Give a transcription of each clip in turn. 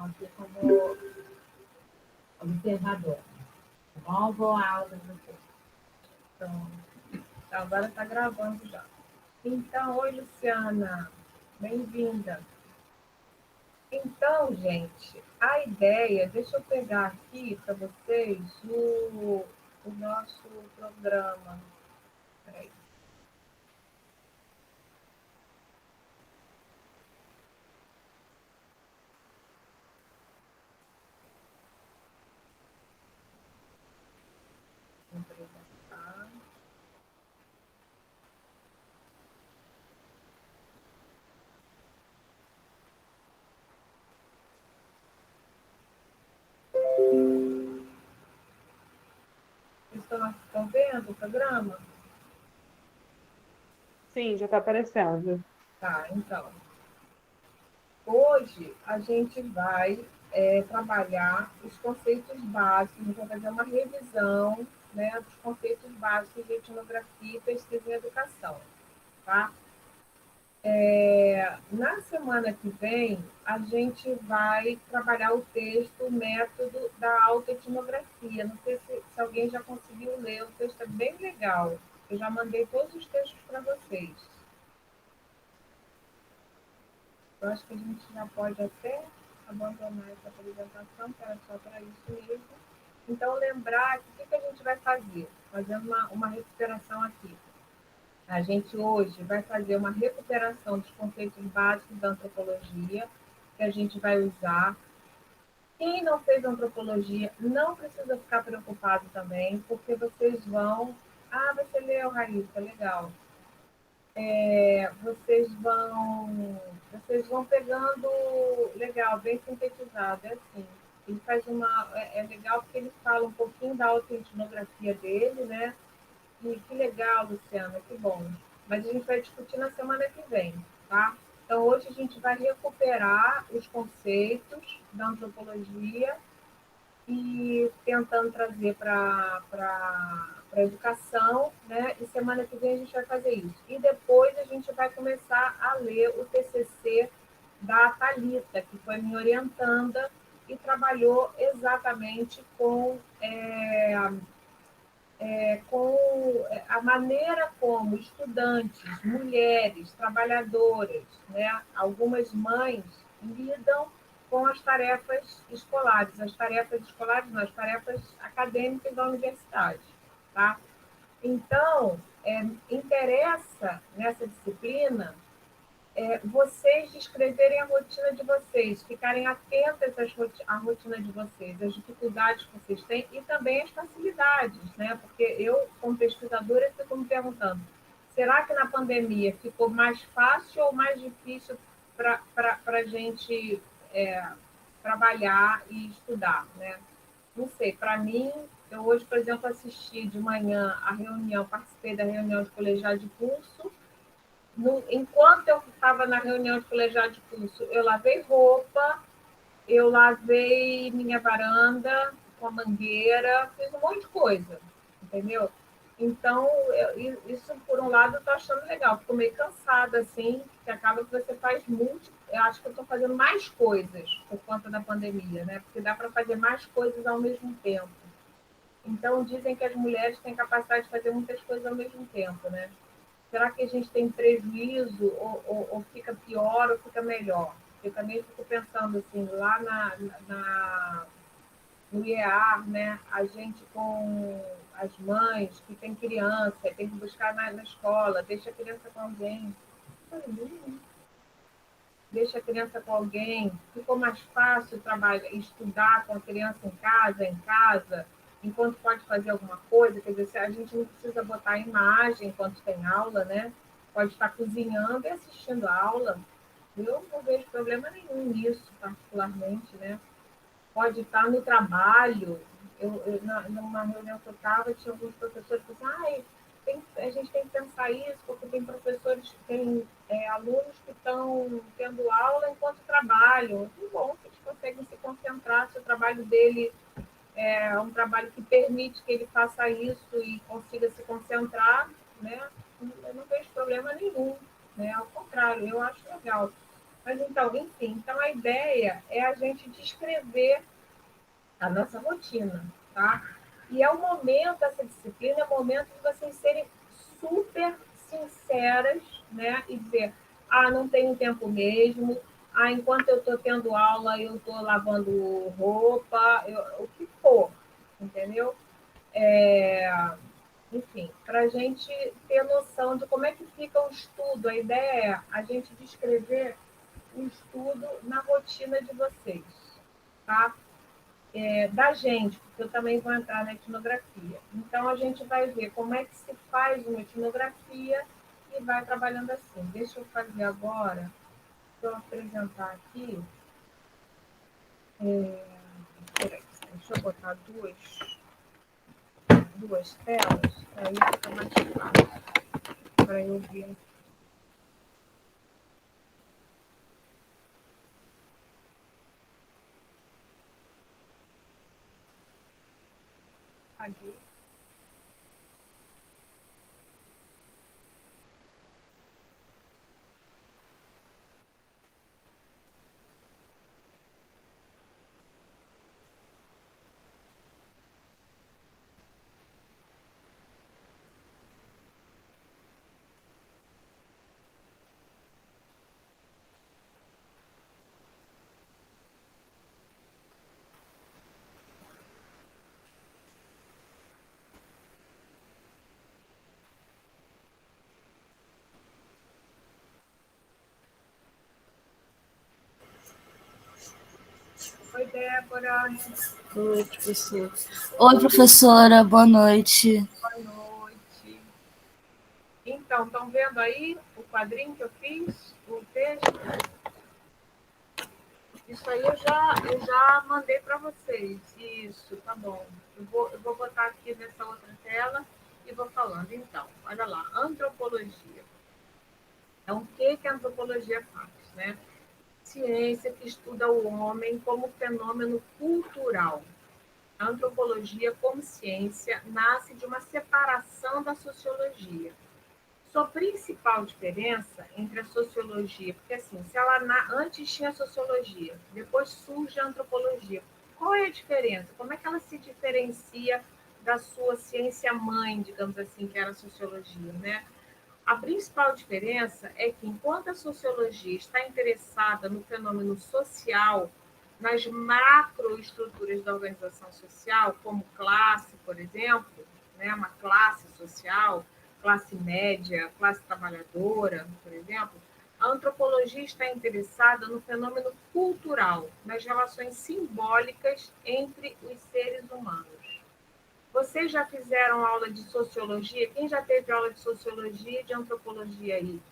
aqui como observador. Tá bom? Vou à aula de vocês. Então, agora está gravando já. Então, oi, Luciana. Bem-vinda. Então, gente, a ideia, deixa eu pegar aqui para vocês o nosso programa. Peraí. Apresentar. Estão vendo o programa? Sim, já está aparecendo. Tá, então. Hoje a gente vai trabalhar os conceitos básicos, a gente vai fazer uma revisão, né, dos conceitos básicos de etnografia, pesquisa e educação. Tá? Na semana que vem, a gente vai trabalhar o texto, o método da autoetnografia. Não sei se alguém já conseguiu ler, o texto é bem legal. Eu já mandei todos os textos para vocês. Eu acho que a gente já pode até abandonar essa apresentação, que era só para isso mesmo. Então, lembrar que o que a gente vai fazer? Fazendo uma recuperação aqui. A gente hoje vai fazer uma recuperação dos conceitos básicos da antropologia, que a gente vai usar. Quem não fez antropologia não precisa ficar preocupado também, porque vocês vão. Ah, você leu, Raíssa, legal. Vocês vão pegando, legal, bem sintetizado, é assim. Ele faz é legal porque ele fala um pouquinho da autoetnografia dele, né? E que legal, Luciana, que bom. Mas a gente vai discutir na semana que vem, tá? Então, hoje a gente vai recuperar os conceitos da antropologia e tentando trazer para a educação, né? E semana que vem a gente vai fazer isso. E depois a gente vai começar a ler o TCC da Thalita, que foi minha orientanda e trabalhou exatamente com a maneira como estudantes, mulheres, trabalhadoras, né, algumas mães lidam com as tarefas escolares, as tarefas acadêmicas da universidade, tá? Então, interessa nessa disciplina vocês descreverem a rotina de vocês, ficarem atentas à rotina de vocês, às dificuldades que vocês têm e também às facilidades, né? Porque eu, como pesquisadora, fico me perguntando, será que na pandemia ficou mais fácil ou mais difícil para a gente trabalhar e estudar, né? Não sei, para mim, eu hoje, por exemplo, assisti de manhã a reunião, participei da reunião de colegiado de curso. Enquanto eu estava na reunião de colegiado de curso, eu lavei roupa, eu lavei minha varanda com a mangueira, fiz um monte de coisa, entendeu? Então, isso, por um lado, eu estou achando legal. Fico meio cansada, assim, que acaba que você faz muito. Eu acho que eu estou fazendo mais coisas por conta da pandemia, né? Porque dá para fazer mais coisas ao mesmo tempo. Então, dizem que as mulheres têm capacidade de fazer muitas coisas ao mesmo tempo, né? Será que a gente tem prejuízo ou fica pior ou fica melhor? Eu também fico pensando assim, lá no IEAR, né, a gente com as mães que tem criança, tem que buscar na escola, deixa a criança com alguém. Deixa a criança com alguém, ficou mais fácil trabalhar, estudar com a criança em casa, enquanto pode fazer alguma coisa, quer dizer, a gente não precisa botar a imagem enquanto tem aula, né? Pode estar cozinhando e assistindo a aula. Eu não vejo problema nenhum nisso, particularmente, né? Pode estar no trabalho. Numa reunião que eu estava, tinha alguns professores que falaram, a gente tem que pensar isso, porque tem professores, tem alunos que estão tendo aula enquanto trabalham. Que bom que eles conseguem se concentrar, se o trabalho dele é um trabalho que permite que ele faça isso e consiga se concentrar, né? Eu não vejo problema nenhum, né? Ao contrário, eu acho legal. Mas então, enfim, então a ideia é a gente descrever a nossa rotina, tá? E é o momento, essa disciplina é o momento de vocês serem super sinceras, né? E dizer, não tenho tempo mesmo, enquanto eu estou tendo aula, eu estou lavando roupa, o que for, entendeu? Enfim, para a gente ter noção de como é que fica o estudo. A ideia é a gente descrever o estudo na rotina de vocês, tá? Da gente, porque eu também vou entrar na etnografia. Então, a gente vai ver como é que se faz uma etnografia e vai trabalhando assim. Deixa eu fazer agora, vou apresentar aqui. Deixa eu botar duas telas, aí fica mais fácil para eu ver. Aqui. Oi, Débora. Oi, professora. Oi, professora. Boa noite. Boa noite. Então, estão vendo aí o quadrinho que eu fiz, o texto? Isso aí eu já mandei para vocês. Isso, tá bom. Eu vou botar aqui nessa outra tela e vou falando. Então, olha lá, antropologia. Então, o que a antropologia faz, né? Ciência que estuda o homem como fenômeno cultural. A antropologia, como ciência, nasce de uma separação da sociologia. Sua principal diferença entre a sociologia, porque assim, se ela antes tinha a sociologia, depois surge a antropologia, qual é a diferença? Como é que ela se diferencia da sua ciência mãe, digamos assim, que era a sociologia, né? A principal diferença é que, enquanto a sociologia está interessada no fenômeno social, nas macroestruturas da organização social, como classe, por exemplo, né, uma classe social, classe média, classe trabalhadora, por exemplo, a antropologia está interessada no fenômeno cultural, nas relações simbólicas entre os seres humanos. Vocês já fizeram aula de sociologia? Quem já teve aula de sociologia e de antropologia aí?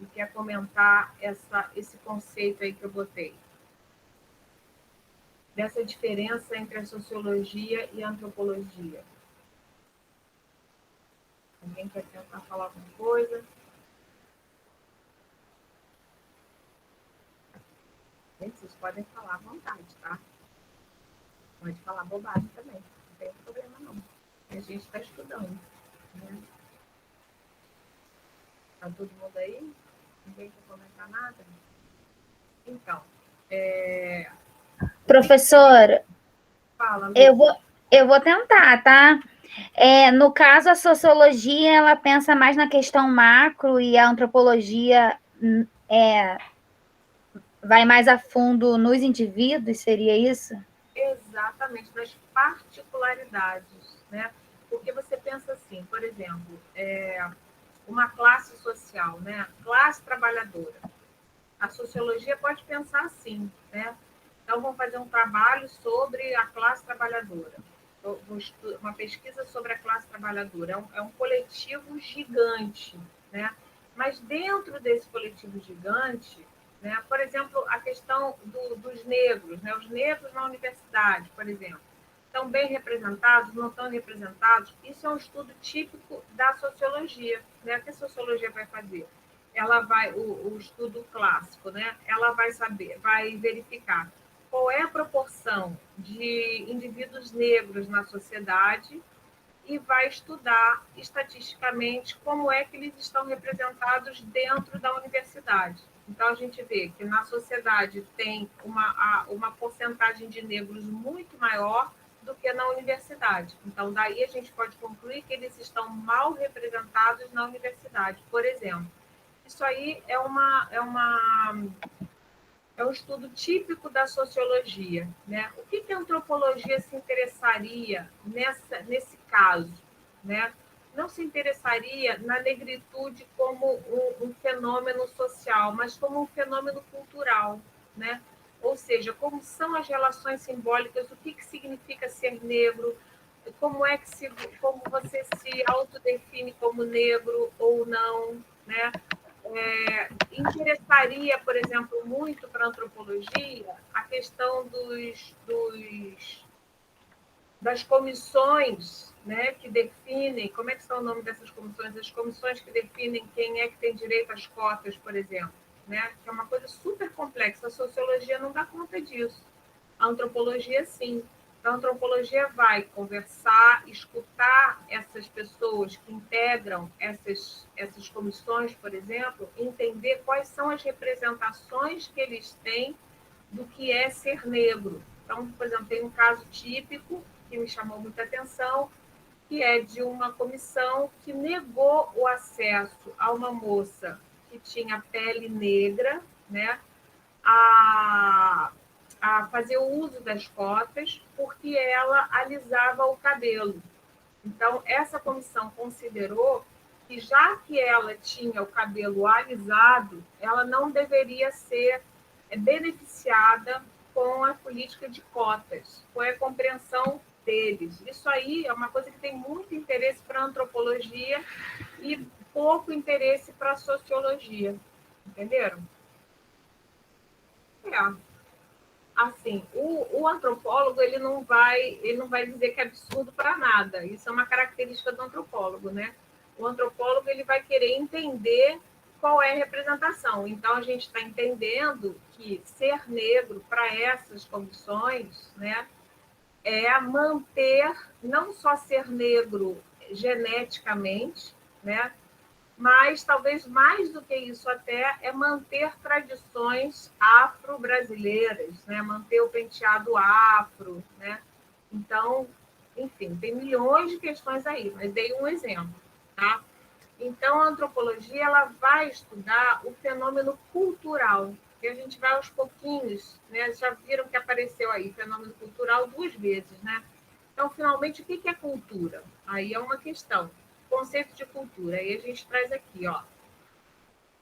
E quer comentar esse conceito aí que eu botei? Dessa diferença entre a sociologia e a antropologia. Alguém quer tentar falar alguma coisa? Gente, vocês podem falar à vontade, tá? Pode falar bobagem também, não tem problema não. A gente está estudando. Né? Tá todo mundo aí? Ninguém quer comentar nada? Então, Professora, fala, eu vou tentar, tá? No caso, a sociologia, ela pensa mais na questão macro e a antropologia vai mais a fundo nos indivíduos, seria isso? Exatamente, das particularidades, né? Porque você pensa assim, por exemplo, uma classe social, né? Classe trabalhadora. A sociologia pode pensar assim, né? Então, vamos fazer um trabalho sobre a classe trabalhadora. Uma pesquisa sobre a classe trabalhadora. É um coletivo gigante, né? Mas dentro desse coletivo gigante, né? Por exemplo, a questão dos negros, né? Os negros na universidade, por exemplo, estão bem representados, não estão representados? Isso é um estudo típico da sociologia, né? O que a sociologia vai fazer? Ela vai, o estudo clássico, né? Ela vai saber, vai verificar qual é a proporção de indivíduos negros na sociedade e vai estudar estatisticamente como é que eles estão representados dentro da universidade. Então, a gente vê que na sociedade tem uma porcentagem de negros muito maior do que na universidade. Então, daí a gente pode concluir que eles estão mal representados na universidade, por exemplo. Isso aí é um estudo típico da sociologia, né? O que a antropologia se interessaria nesse caso, né? Não se interessaria na negritude como um fenômeno social, mas como um fenômeno cultural, né? Ou seja, como são as relações simbólicas, o que significa ser negro, como você se autodefine como negro ou não, né? Interessaria, por exemplo, muito para a antropologia a questão das comissões, né, que definem, como é que são o nome dessas comissões? As comissões que definem quem é que tem direito às cotas, por exemplo, né, que é uma coisa super complexa. A sociologia não dá conta disso. A antropologia, sim. A antropologia vai conversar, escutar essas pessoas que integram essas comissões, por exemplo, entender quais são as representações que eles têm do que é ser negro. Então, por exemplo, tem um caso típico que me chamou muita atenção, que é de uma comissão que negou o acesso a uma moça que tinha pele negra, né, a, a fazer o uso das cotas, porque ela alisava o cabelo. Então, essa comissão considerou que, já que ela tinha o cabelo alisado, ela não deveria ser beneficiada com a política de cotas, com a compreensão deles. Isso aí é uma coisa que tem muito interesse para a antropologia e pouco interesse para a sociologia. Entenderam? É. Assim, o antropólogo ele não vai dizer que é absurdo para nada. Isso é uma característica do antropólogo, né? O antropólogo ele vai querer entender qual é a representação. Então, a gente está entendendo que ser negro para essas condições, né, é manter, não só ser negro geneticamente, né, mas talvez mais do que isso até é manter tradições afro-brasileiras, né? Manter o penteado afro, né? Então, enfim, tem milhões de questões aí, mas dei um exemplo, tá? Então, a antropologia ela vai estudar o fenômeno cultural, que a gente vai aos pouquinhos, né? Já viram que apareceu aí fenômeno cultural 2 vezes, né? Então, finalmente, o que é cultura? Aí é uma questão. Conceito de cultura. Aí a gente traz aqui, ó.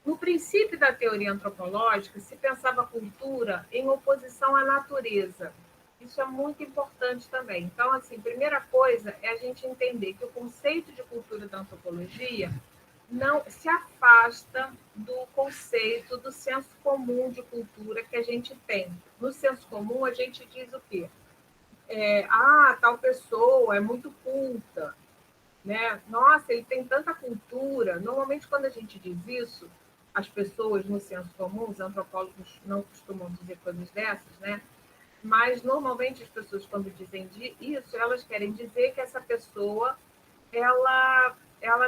No princípio da teoria antropológica, se pensava a cultura em oposição à natureza. Isso é muito importante também. Então, assim, primeira coisa é a gente entender que o conceito de cultura da antropologia não se afasta do conceito do senso comum de cultura que a gente tem. No senso comum, a gente diz o quê? Tal pessoa é muito culta, né? Nossa, ele tem tanta cultura. Normalmente, quando a gente diz isso, as pessoas, no senso comum, os antropólogos não costumam dizer coisas dessas, né? Mas, normalmente, as pessoas, quando dizem isso, elas querem dizer que essa pessoa ela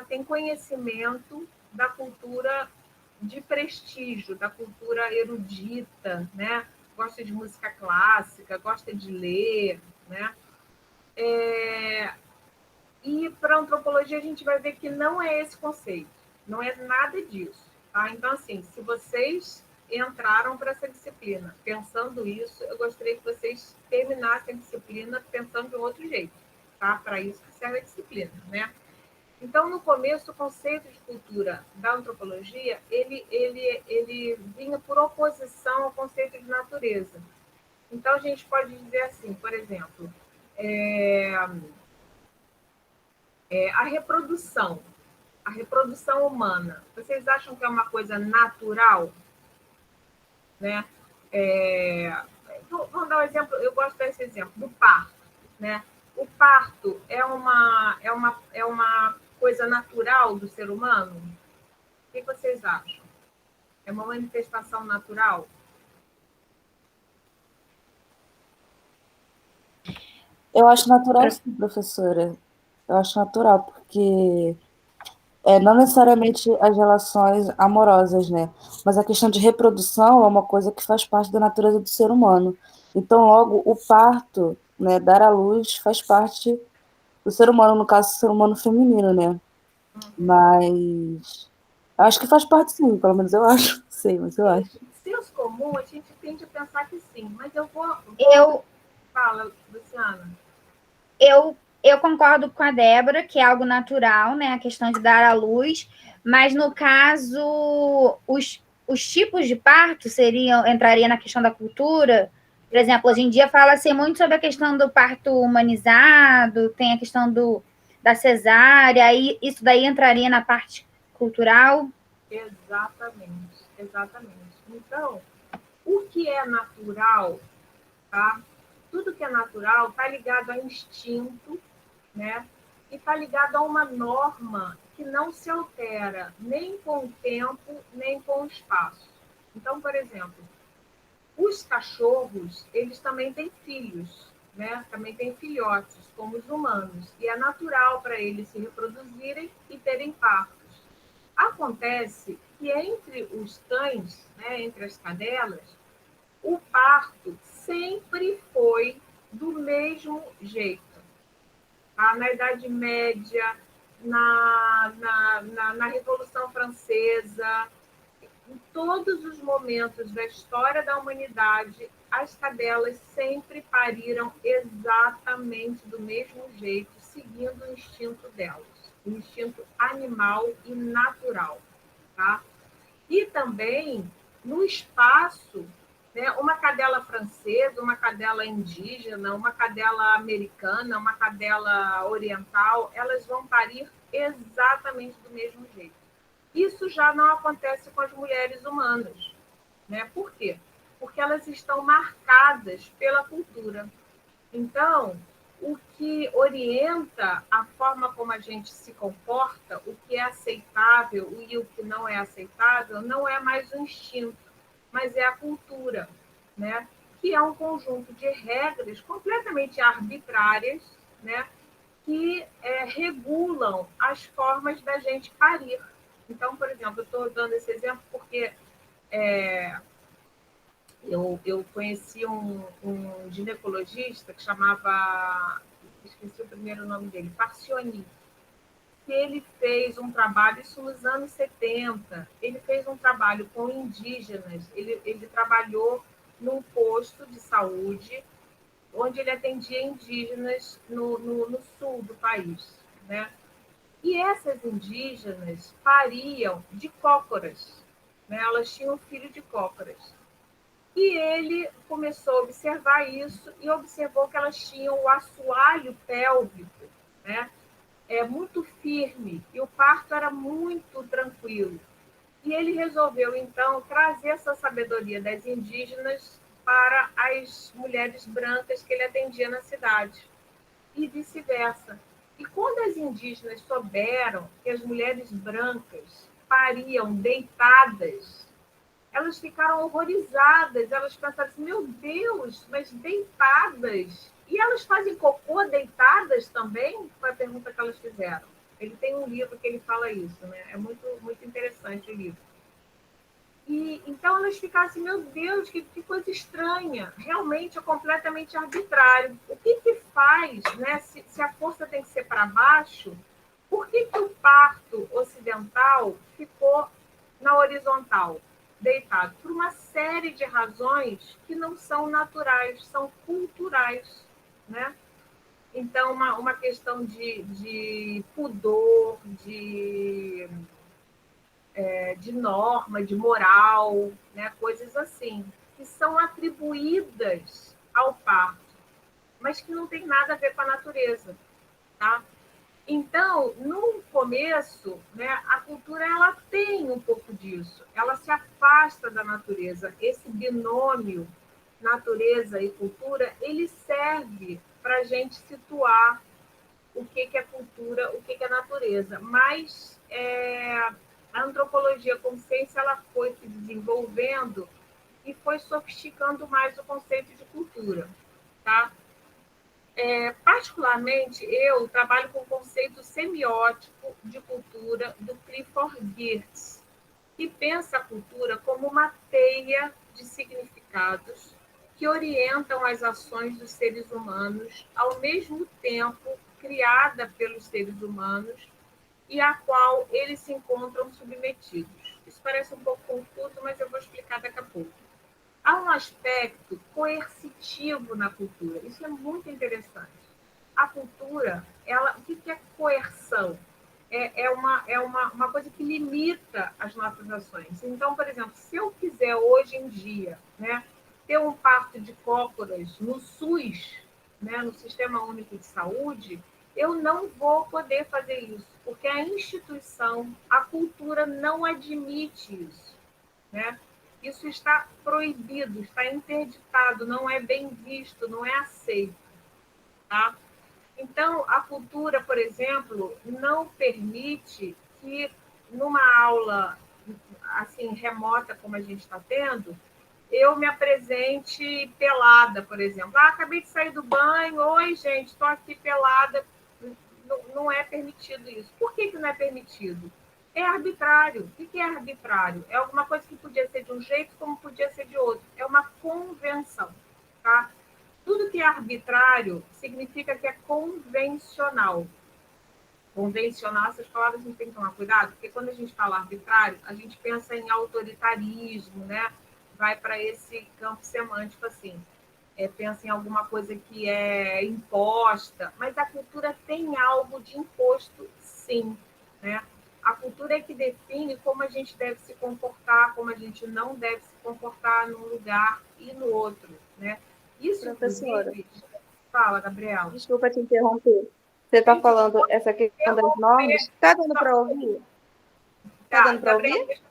tem conhecimento da cultura de prestígio, da cultura erudita, né? Gosta de música clássica, gosta de ler, né? E para a antropologia a gente vai ver que não é esse conceito, não é nada disso. Tá? Então, assim, se vocês entraram para essa disciplina pensando isso, eu gostaria que vocês terminassem a disciplina pensando de um outro jeito. Tá? Para isso que serve a disciplina, né? Então, no começo, o conceito de cultura da antropologia, ele vinha por oposição ao conceito de natureza. Então, a gente pode dizer assim, por exemplo, a reprodução humana, vocês acham que é uma coisa natural? Né? Vamos dar um exemplo, eu gosto desse exemplo, do parto. Né? O parto é uma coisa natural do ser humano? O que vocês acham? É uma manifestação natural? Eu acho natural, sim, professora. Eu acho natural, porque não necessariamente as relações amorosas, né? Mas a questão de reprodução é uma coisa que faz parte da natureza do ser humano. Então, logo, o parto, né, dar à luz, faz parte do ser humano, no caso, do ser humano feminino, né? Mas acho que faz parte sim, pelo menos eu acho. Não sei, mas eu acho. Senso comum, a gente tende a pensar que sim, mas eu vou... Eu, Fala, Luciana. eu concordo com a Débora, que é algo natural, né? A questão de dar à luz, mas no caso, os tipos de parto entraria na questão da cultura. Por exemplo, hoje em dia fala-se muito sobre a questão do parto humanizado, tem a questão da cesárea, aí isso daí entraria na parte cultural. Exatamente, exatamente. Então, o que é natural, tá? Tudo que é natural está ligado a instinto, né? E está ligado a uma norma que não se altera nem com o tempo, nem com o espaço. Então, por exemplo, os cachorros, eles também têm filhos, né? Também têm filhotes, como os humanos. E é natural para eles se reproduzirem e terem partos. Acontece que entre os cães, né, entre as cadelas, o parto sempre foi do mesmo jeito. Tá? Na Idade Média, na Revolução Francesa, em todos os momentos da história da humanidade, as cadelas sempre pariram exatamente do mesmo jeito, seguindo o instinto delas, o instinto animal e natural. Tá? E também, no espaço, né, uma cadela francesa, uma cadela indígena, uma cadela americana, uma cadela oriental, elas vão parir exatamente do mesmo jeito. Isso já não acontece com as mulheres humanas. Né? Por quê? Porque elas estão marcadas pela cultura. Então, o que orienta a forma como a gente se comporta, o que é aceitável e o que não é aceitável, não é mais o instinto, mas é a cultura, né? Que é um conjunto de regras completamente arbitrárias, né? Que regulam as formas da gente parir. Então, por exemplo, eu estou dando esse exemplo porque eu conheci um ginecologista que chamava, esqueci o primeiro nome dele, Parcioni, que ele fez um trabalho, isso nos anos 70, ele fez um trabalho com indígenas, ele trabalhou num posto de saúde, onde ele atendia indígenas no sul do país, né? E essas indígenas pariam de cócoras, né? Elas tinham filho de cócoras. E ele começou a observar isso e observou que elas tinham o assoalho pélvico, né? Muito firme, e o parto era muito tranquilo. E ele resolveu, então, trazer essa sabedoria das indígenas para as mulheres brancas que ele atendia na cidade, e vice-versa. E quando as indígenas souberam que as mulheres brancas pariam deitadas, elas ficaram horrorizadas. Elas pensaram assim, meu Deus, mas deitadas? E elas fazem cocô deitadas também? Foi a pergunta que elas fizeram. Ele tem um livro que ele fala isso, né? É muito, muito interessante o livro. E então elas ficaram assim, meu Deus, que coisa estranha. Realmente é completamente arbitrário. O que faz, né? Se a força tem que ser para baixo, por que o parto ocidental ficou na horizontal, deitado? Por uma série de razões que não são naturais, são culturais, né? Então, uma questão de pudor, de norma, de moral, né? Coisas assim, que são atribuídas ao parto, mas que não tem nada a ver com a natureza. Tá? Então, no começo, né, a cultura ela tem um pouco disso, ela se afasta da natureza. Esse binômio natureza e cultura, ele serve para a gente situar o que é cultura, o que é natureza. Mas a antropologia como ciência ela foi se desenvolvendo e foi sofisticando mais o conceito de cultura. Tá? Particularmente, eu trabalho com o conceito semiótico de cultura do Clifford Geertz, que pensa a cultura como uma teia de significados que orientam as ações dos seres humanos, ao mesmo tempo criada pelos seres humanos e à qual eles se encontram submetidos. Isso parece um pouco confuso, mas eu vou explicar daqui a pouco. Há um aspecto coercitivo na cultura. Isso é muito interessante. A cultura, o que é coerção? É uma coisa que limita as nossas ações. Então, por exemplo, se eu quiser hoje em dia, né, ter um parto de cócoras no SUS, né, no Sistema Único de Saúde, eu não vou poder fazer isso, porque a instituição, a cultura não admite isso, né? Isso está proibido, está interditado, não é bem visto, não é aceito, tá? Então, a cultura, por exemplo, não permite que numa aula assim remota como a gente está tendo, eu me apresente pelada, por exemplo. Acabei de sair do banho, oi, gente, estou aqui pelada. Não é permitido isso. Por que não é permitido? É arbitrário. O que é arbitrário? É alguma coisa que podia ser de um jeito, como podia ser de outro. É uma convenção, tá? Tudo que é arbitrário significa que é convencional. Convencional, essas palavras a gente tem que tomar cuidado, porque quando a gente fala arbitrário, a gente pensa em autoritarismo, né? Vai para esse campo semântico assim. Pensa em alguma coisa que é imposta, mas a cultura tem algo de imposto, sim, né? A cultura é que define como a gente deve se comportar, como a gente não deve se comportar num lugar e no outro, né? Isso, Professora, inclusive... Fala, Gabriela. desculpa te interromper. Você está Gente, falando essa questão das normas? Está dando para ouvir? Está Tá, dando para Gabriela, ouvir?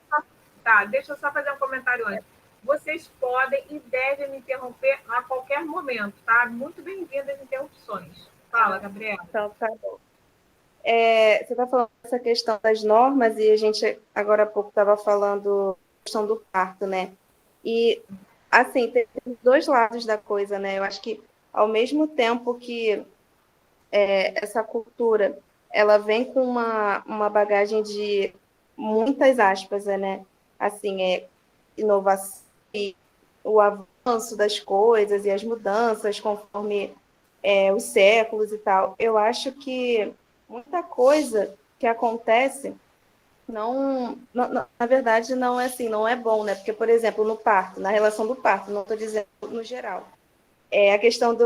deixa eu só fazer um comentário antes. Vocês podem e devem me interromper a qualquer momento, tá? Muito bem-vindas as interrupções. Fala, Gabriela. Então, tá bom. Você está falando essa questão das normas e a gente agora há pouco estava falando da questão do parto, né? E, assim, tem dois lados da coisa, né? Eu acho que, ao mesmo tempo que essa cultura ela vem com uma bagagem de muitas aspas, né? Assim, inovação e o avanço das coisas e as mudanças conforme os séculos e tal. Eu acho que muita coisa que acontece na verdade, não é assim, não é bom, né? Porque, por exemplo, no parto, na relação do parto, não estou dizendo no geral, a questão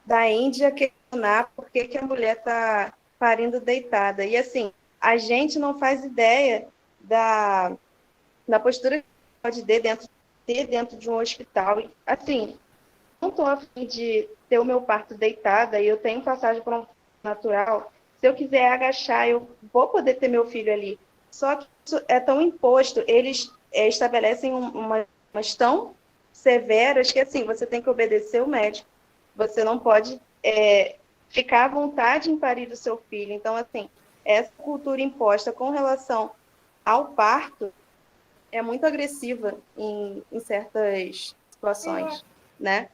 da Índia questionar por que, que a mulher está parindo deitada. E, assim, a gente não faz ideia da postura que pode ter dentro de um hospital. E, assim, não estou a fim de ter o meu parto deitada e eu tenho passagem para um natural. Se eu quiser agachar, eu vou poder ter meu filho ali. Só que isso é tão imposto, eles estabelecem umas tão severas que, assim, você tem que obedecer o médico. Você não pode ficar à vontade em parir o seu filho. Então, assim, essa cultura imposta com relação ao parto é muito agressiva em certas situações, né?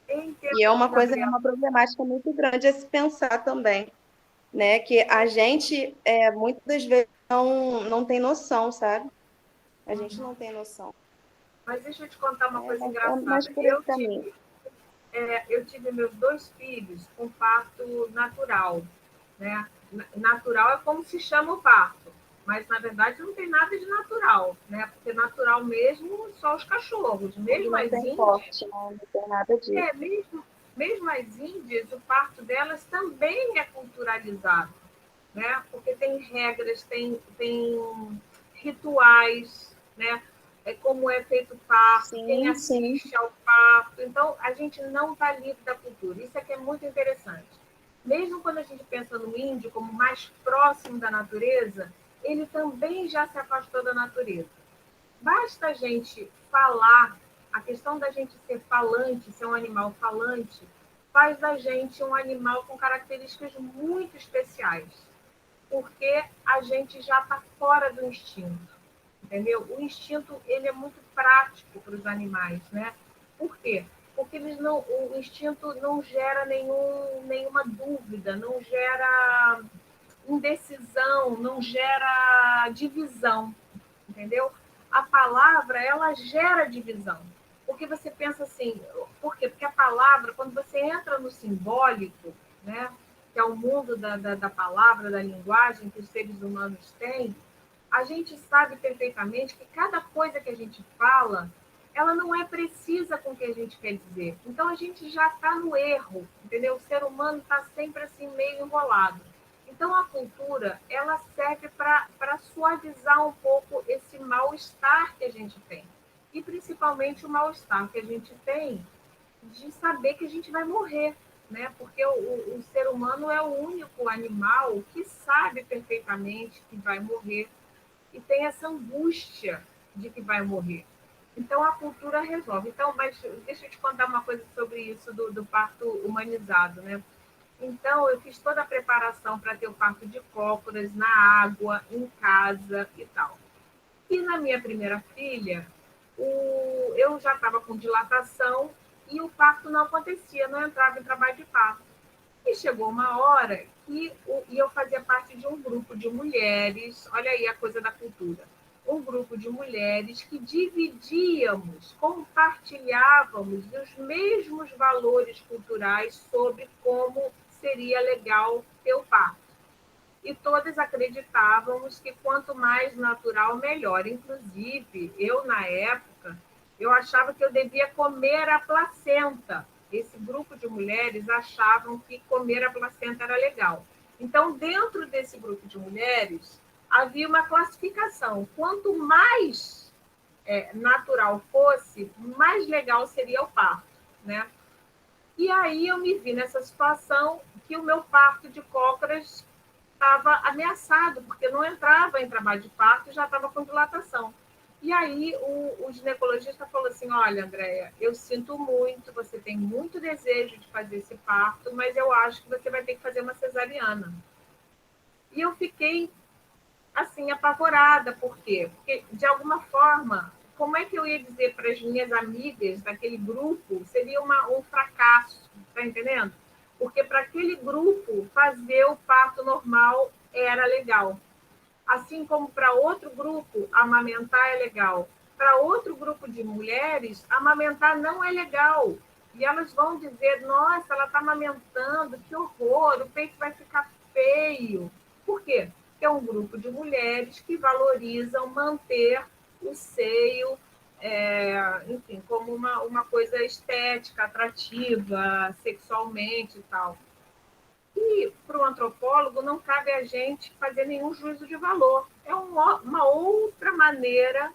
E é uma coisa, Gabriela. uma problemática muito grande a se pensar também, né? Que a gente, muitas das vezes, não tem noção, sabe? A gente não tem noção. Mas deixa eu te contar uma coisa Mas engraçada. por esse caminho. Eu tive meus 2 filhos com parto natural, né? Natural é como se chama o parto, mas na verdade não tem nada de natural, né? Porque natural mesmo só os cachorros, mesmo Não as tem índias, corte, não tem nada disso. mesmo as índias, o parto delas também é culturalizado, né? Porque tem regras, tem rituais, né? Como é feito o parto, quem Sim, sim. assiste ao parto. Então, a gente não está livre da cultura. Isso aqui é muito interessante. Mesmo quando a gente pensa no índio como mais próximo da natureza, ele também já se afastou da natureza. Basta a gente falar, a questão da gente ser falante, ser um animal falante, faz da gente um animal com características muito especiais, porque a gente já está fora do instinto, entendeu? O instinto ele é muito prático para os animais, né? Por quê? porque o instinto não gera nenhuma dúvida, não gera indecisão, não gera divisão, entendeu? A palavra, ela gera divisão. Porque você pensa assim, por quê? Porque a palavra, quando você entra no simbólico, né, que é o mundo da palavra, da linguagem que os seres humanos têm, a gente sabe perfeitamente que cada coisa que a gente fala, ela não é precisa com o que a gente quer dizer. Então, a gente já está no erro, entendeu? O ser humano está sempre assim, meio enrolado. Então, a cultura, ela serve para suavizar um pouco esse mal-estar que a gente tem. E, principalmente, o mal-estar que a gente tem de saber que a gente vai morrer, né? Porque o ser humano é o único animal que sabe perfeitamente que vai morrer e tem essa angústia de que vai morrer. Então, a cultura resolve. Então, mas deixa eu te contar uma coisa sobre isso do parto humanizado, né? Então, eu fiz toda a preparação para ter o parto de cócoras, na água, em casa e tal. E na minha primeira filha, eu já estava com dilatação e o parto não acontecia, não entrava em trabalho de parto. E chegou uma hora que eu fazia parte de um grupo de mulheres, olha aí a coisa da cultura, um grupo de mulheres que dividíamos, compartilhávamos os mesmos valores culturais sobre como seria legal ter o parto. E todas acreditávamos que quanto mais natural, melhor. Inclusive, eu, na época, eu achava que eu devia comer a placenta. Esse grupo de mulheres achavam que comer a placenta era legal. Então, dentro desse grupo de mulheres, havia uma classificação. Quanto mais natural fosse, mais legal seria o parto, né? E aí eu me vi nessa situação que o meu parto de cócoras estava ameaçado, porque não entrava em trabalho de parto e já estava com dilatação. E aí o ginecologista falou assim, olha, Andréia, eu sinto muito, você tem muito desejo de fazer esse parto, mas eu acho que você vai ter que fazer uma cesariana. E eu fiquei, assim, apavorada. Por quê? Porque, de alguma forma, como é que eu ia dizer para as minhas amigas daquele grupo, seria um fracasso, tá entendendo? Porque para aquele grupo, fazer o parto normal era legal. Assim como para outro grupo, amamentar é legal. Para outro grupo de mulheres, amamentar não é legal. E elas vão dizer, nossa, ela está amamentando, que horror, o peito vai ficar feio. Por quê? Porque é um grupo de mulheres que valorizam manter o seio, enfim, como uma coisa estética, atrativa, sexualmente e tal. E para o antropólogo não cabe a gente fazer nenhum juízo de valor. É uma outra maneira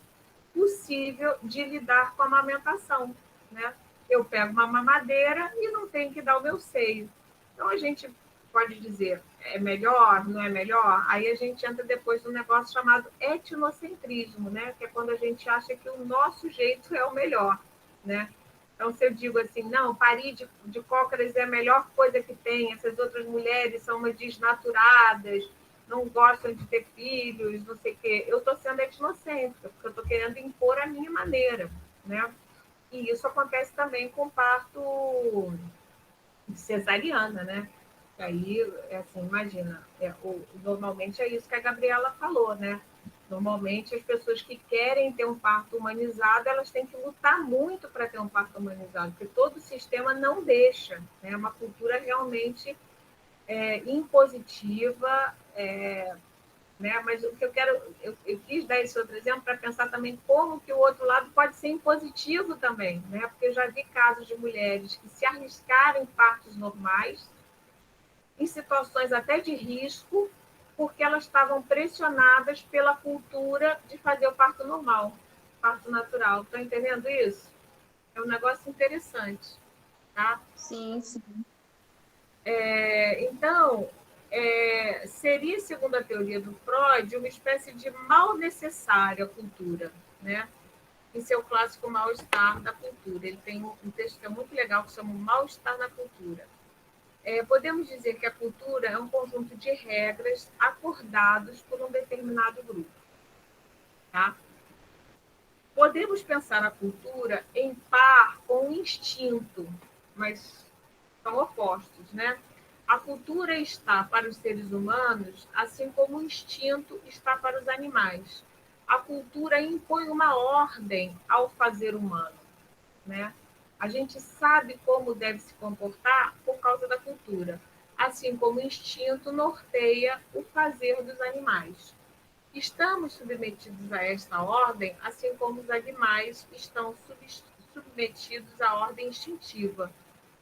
possível de lidar com a amamentação, né? Eu pego uma mamadeira e não tenho que dar o meu seio. Então a gente pode dizer, é melhor, não é melhor? Aí a gente entra depois num negócio chamado etnocentrismo, né? Que é quando a gente acha que o nosso jeito é o melhor, né? Então, se eu digo assim, não, parir de cócoras é a melhor coisa que tem, essas outras mulheres são umas desnaturadas, não gostam de ter filhos, não sei o quê, eu estou sendo etnocêntrica, porque eu estou querendo impor a minha maneira, né? E isso acontece também com parto cesariana, né? E aí, assim, imagina, normalmente é isso que a Gabriela falou, né? Normalmente, as pessoas que querem ter um parto humanizado, elas têm que lutar muito para ter um parto humanizado, porque todo o sistema não deixa. Né? É uma cultura realmente impositiva, né? Mas o que eu quero... Eu quis dar esse outro exemplo para pensar também como que o outro lado pode ser impositivo também, né? Porque eu já vi casos de mulheres que se arriscaram em partos normais, em situações até de risco, porque elas estavam pressionadas pela cultura de fazer o parto normal, parto natural. Estão entendendo isso? É um negócio interessante, tá? Sim, sim. Então, seria, segundo a teoria do Freud, uma espécie de mal necessário à cultura, né? Em seu clássico Mal-Estar da Cultura. Ele tem um texto que é muito legal, que se chama Mal-Estar na Cultura. Podemos dizer que a cultura é um conjunto de regras acordados por um determinado grupo. Tá? Podemos pensar a cultura em par com o instinto, mas são opostos, né? A cultura está para os seres humanos, assim como o instinto está para os animais. A cultura impõe uma ordem ao fazer humano, né? A gente sabe como deve se comportar por causa da cultura, assim como o instinto norteia o fazer dos animais. Estamos submetidos a esta ordem, assim como os animais estão submetidos à ordem instintiva.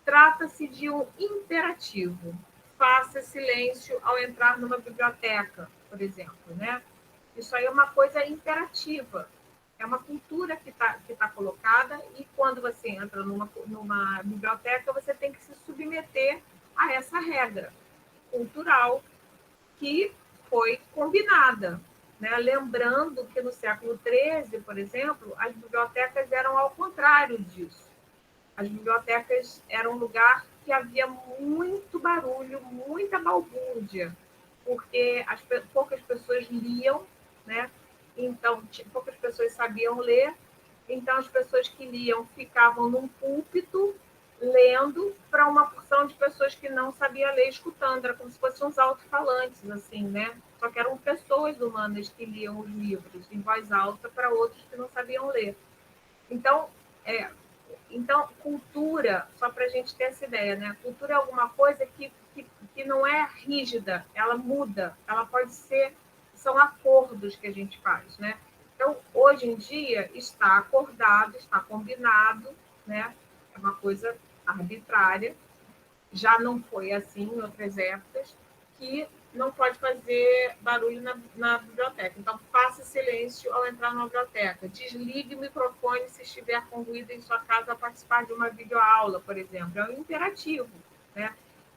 Trata-se de um imperativo. Faça silêncio ao entrar numa biblioteca, por exemplo, né? Isso aí é uma coisa imperativa. É uma cultura que tá colocada e quando você entra numa biblioteca, você tem que se submeter a essa regra cultural que foi combinada, né? Lembrando que no século XIII, por exemplo, as bibliotecas eram ao contrário disso. As bibliotecas eram um lugar que havia muito barulho, muita balbúrdia, porque poucas pessoas liam, né? Então, poucas pessoas sabiam ler, então as pessoas que liam ficavam num púlpito lendo para uma porção de pessoas que não sabiam ler escutando, era como se fossem uns alto-falantes, assim, né? Só que eram pessoas humanas que liam os livros em voz alta para outros que não sabiam ler. Então, é, então, cultura, só para a gente ter essa ideia, né? Cultura é alguma coisa que não é rígida, ela muda, ela pode ser, são acordos que a gente faz, né? Então, hoje em dia, está acordado, está combinado, né? É uma coisa arbitrária, já não foi assim em outras épocas, que não pode fazer barulho na biblioteca. Então, faça silêncio ao entrar na biblioteca. Desligue o microfone se estiver com ruído em sua casa a participar de uma videoaula, por exemplo. É um imperativo, né?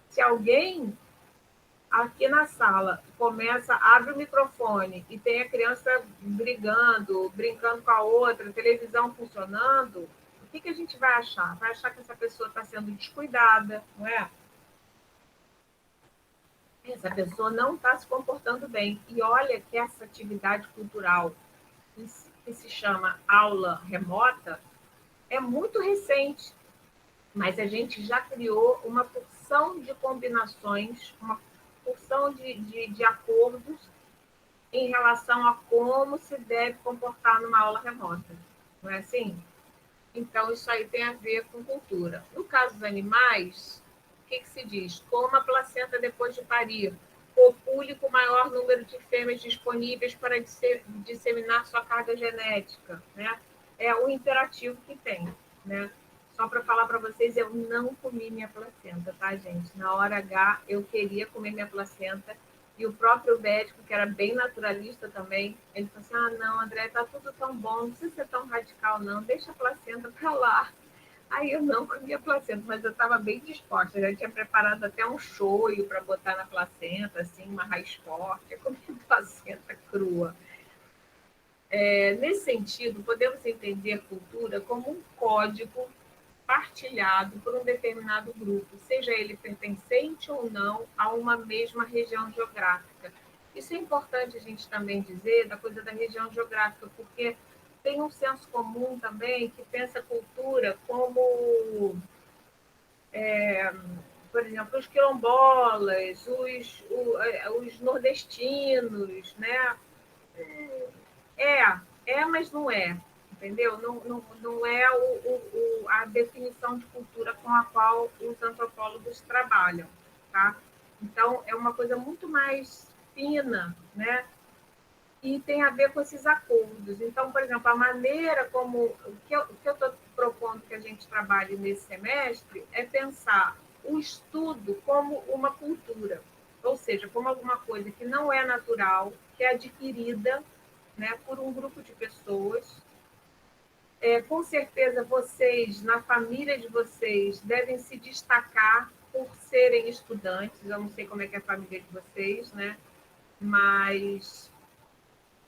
Se alguém aqui na sala começa, abre o microfone e tem a criança brigando, brincando com a outra, televisão funcionando, o que a gente vai achar? Vai achar que essa pessoa está sendo descuidada, não é? Essa pessoa não está se comportando bem. E olha que essa atividade cultural, que se chama aula remota, é muito recente, mas a gente já criou uma porção de combinações, uma porção de acordos em relação a como se deve comportar numa aula remota. Não é assim? Então, isso aí tem a ver com cultura. No caso dos animais, o que se diz? Coma a placenta depois de parir. Copule com o maior número de fêmeas disponíveis para disseminar sua carga genética. Né? É o imperativo que tem. Né? Só para falar para vocês, eu não comi minha placenta, tá, gente? Na hora H, eu queria comer minha placenta. E o próprio médico, que era bem naturalista também, ele falou assim, não, André, tá tudo tão bom, não precisa ser tão radical, não, deixa a placenta para lá. Aí eu não comia placenta, mas eu estava bem disposta, eu já tinha preparado até um shoyu para botar na placenta, assim, uma raiz forte, eu comia placenta crua. Nesse sentido, podemos entender cultura como um código partilhado por um determinado grupo, seja ele pertencente ou não a uma mesma região geográfica. Isso é importante a gente também dizer da coisa da região geográfica, porque tem um senso comum também que pensa a cultura como, por exemplo, os quilombolas, os nordestinos, né? Mas não é, entendeu? Não é a definição de cultura com a qual os antropólogos trabalham, tá? Então, é uma coisa muito mais fina, né? E tem a ver com esses acordos. Então, por exemplo, a maneira como... O que eu estou propondo que a gente trabalhe nesse semestre é pensar o estudo como uma cultura, ou seja, como alguma coisa que não é natural, que é adquirida, né, por um grupo de pessoas. Com certeza, vocês, na família de vocês, devem se destacar por serem estudantes. Eu não sei como é que é a família de vocês, né? Mas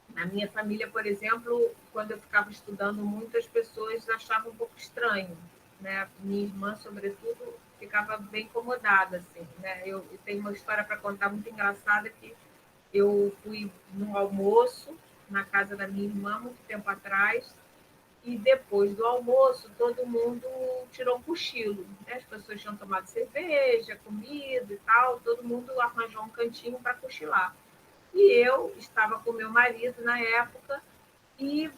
na minha família, por exemplo, quando eu ficava estudando, muitas pessoas achavam um pouco estranho, né? Minha irmã, sobretudo, ficava bem incomodada, assim, né? Eu tenho uma história para contar muito engraçada que eu fui num almoço na casa da minha irmã, muito tempo atrás, e depois do almoço todo mundo tirou um cochilo, né? As pessoas tinham tomado cerveja, comida e tal, todo mundo arranjou um cantinho para cochilar. E eu estava com meu marido na época e